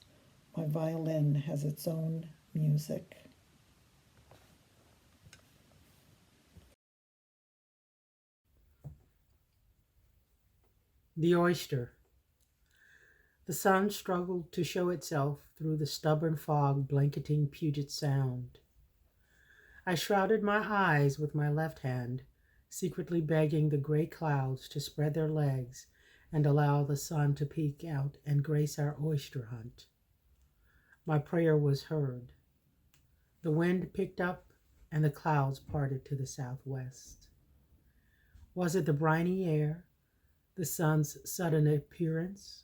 My violin has its own music. The Oyster. The sun struggled to show itself through the stubborn fog blanketing Puget Sound. I shrouded my eyes with my left hand, secretly begging the gray clouds to spread their legs and allow the sun to peek out and grace our oyster hunt. My prayer was heard. The wind picked up and the clouds parted to the southwest. Was it the briny air, the sun's sudden appearance,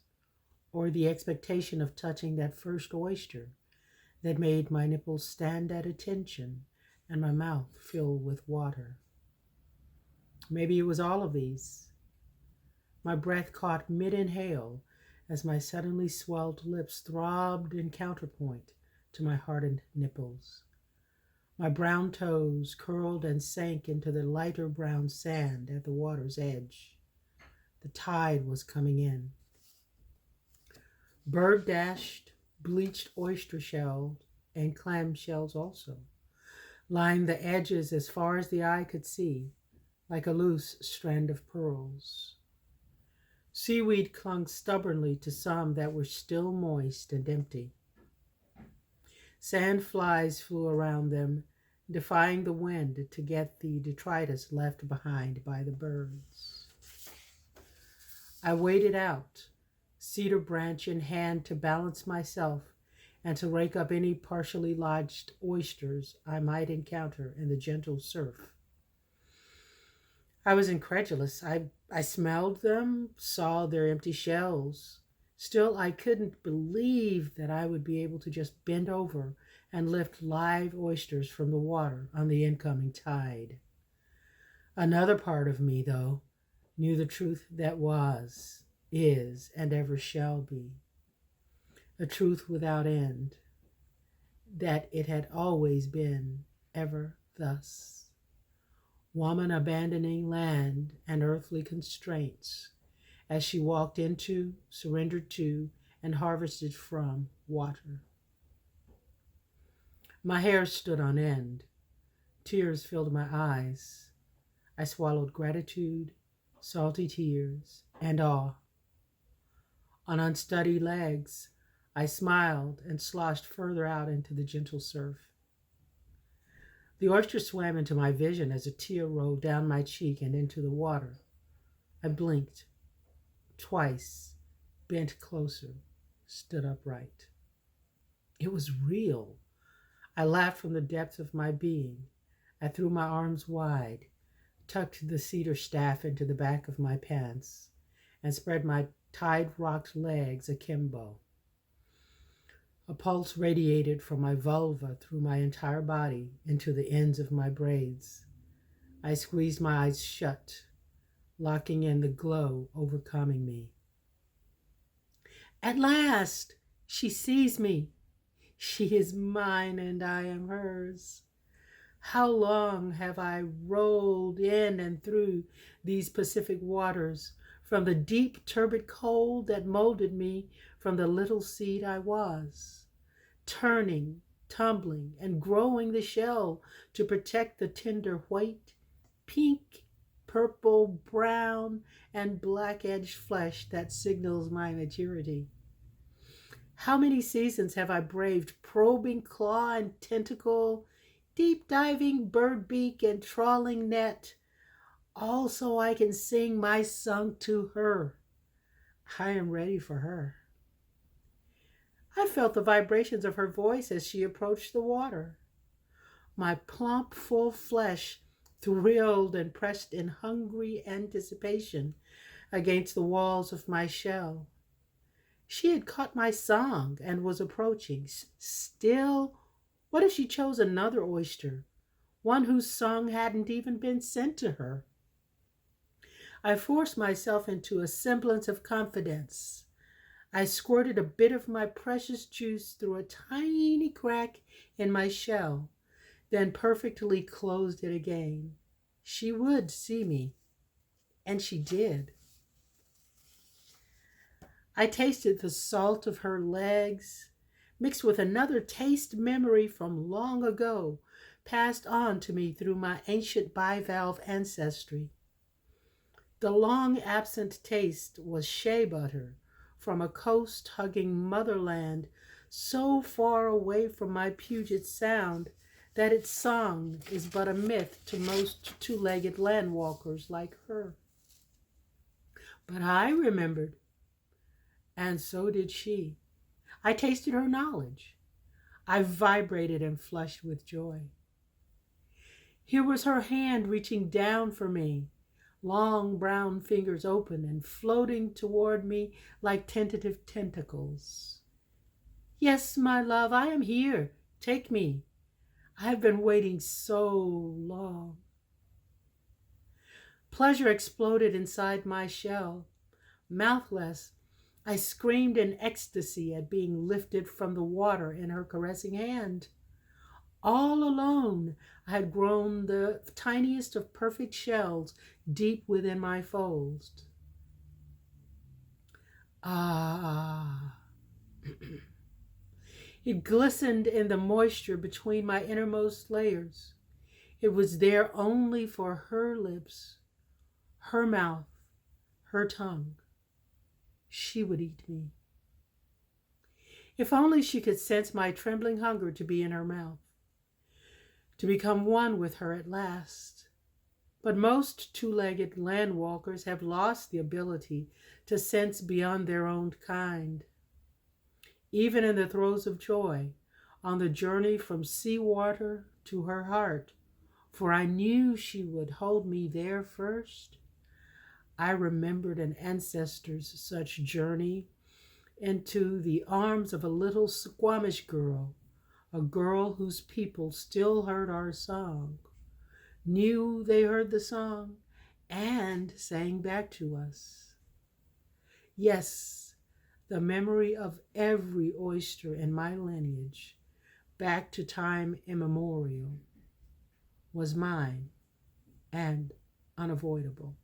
or the expectation of touching that first oyster that made my nipples stand at attention and my mouth fill with water? Maybe it was all of these. My breath caught mid-inhale as my suddenly swelled lips throbbed in counterpoint to my hardened nipples. My brown toes curled and sank into the lighter brown sand at the water's edge. The tide was coming in. Bird-dashed, bleached oyster shells and clam shells also lined the edges as far as the eye could see, like a loose strand of pearls. Seaweed clung stubbornly to some that were still moist and empty. Sandflies flew around them, defying the wind to get the detritus left behind by the birds. I waded out, cedar branch in hand, to balance myself and to rake up any partially lodged oysters I might encounter in the gentle surf. I was incredulous. I smelled them, saw their empty shells. Still, I couldn't believe that I would be able to just bend over and lift live oysters from the water on the incoming tide. Another part of me, though, knew the truth that was, is, and ever shall be. A truth without end, that it had always been, ever thus. Woman abandoning land and earthly constraints as she walked into, surrendered to, and harvested from water. My hair stood on end. Tears filled my eyes. I swallowed gratitude, salty tears, and awe. On unsteady legs, I smiled and sloshed further out into the gentle surf. The oyster swam into my vision as a tear rolled down my cheek and into the water. I blinked twice, bent closer, stood upright. It was real. I laughed from the depths of my being. I threw my arms wide, tucked the cedar staff into the back of my pants, and spread my tide-rocked legs akimbo. pulse radiated from my vulva through my entire body into the ends of my braids. I squeezed my eyes shut, locking in the glow overcoming me. At last, she sees me. She is mine and I am hers. How long have I rolled in and through these Pacific waters, from the deep turbid cold that molded me from the little seed I was, turning, tumbling, and growing the shell to protect the tender white, pink, purple, brown, and black-edged flesh that signals my maturity. How many seasons have I braved probing claw and tentacle, deep-diving bird beak and trawling net, all so I can sing my song to her. I am ready for her. I felt the vibrations of her voice as she approached the water. My plump, full flesh thrilled and pressed in hungry anticipation against the walls of my shell. She had caught my song and was approaching. Still, what if she chose another oyster, one whose song hadn't even been sent to her? I forced myself into a semblance of confidence. I squirted a bit of my precious juice through a tiny crack in my shell, then perfectly closed it again. She would see me, and she did. I tasted the salt of her legs, mixed with another taste memory from long ago, passed on to me through my ancient bivalve ancestry. The long-absent taste was shea butter from a coast-hugging motherland so far away from my Puget Sound that its song is but a myth to most two-legged landwalkers like her. But I remembered, and so did she. I tasted her knowledge. I vibrated and flushed with joy. Here was her hand reaching down for me, long brown fingers open and floating toward me like tentative tentacles. Yes, my love, I am here. Take me. I have been waiting so long. Pleasure exploded inside my shell. Mouthless, I screamed in ecstasy at being lifted from the water in her caressing hand. All alone, I had grown the tiniest of perfect shells deep within my folds. Ah. It glistened in the moisture between my innermost layers. It was there only for her lips, her mouth, her tongue. She would eat me. If only she could sense my trembling hunger to be in her mouth, to become one with her at last. But most two-legged landwalkers have lost the ability to sense beyond their own kind. Even in the throes of joy, on the journey from seawater to her heart, for I knew she would hold me there first, I remembered an ancestor's such journey into the arms of a little Squamish girl, a girl whose people still heard our song, knew they heard the song, and sang back to us. Yes, the memory of every oyster in my lineage, back to time immemorial, was mine and unavoidable.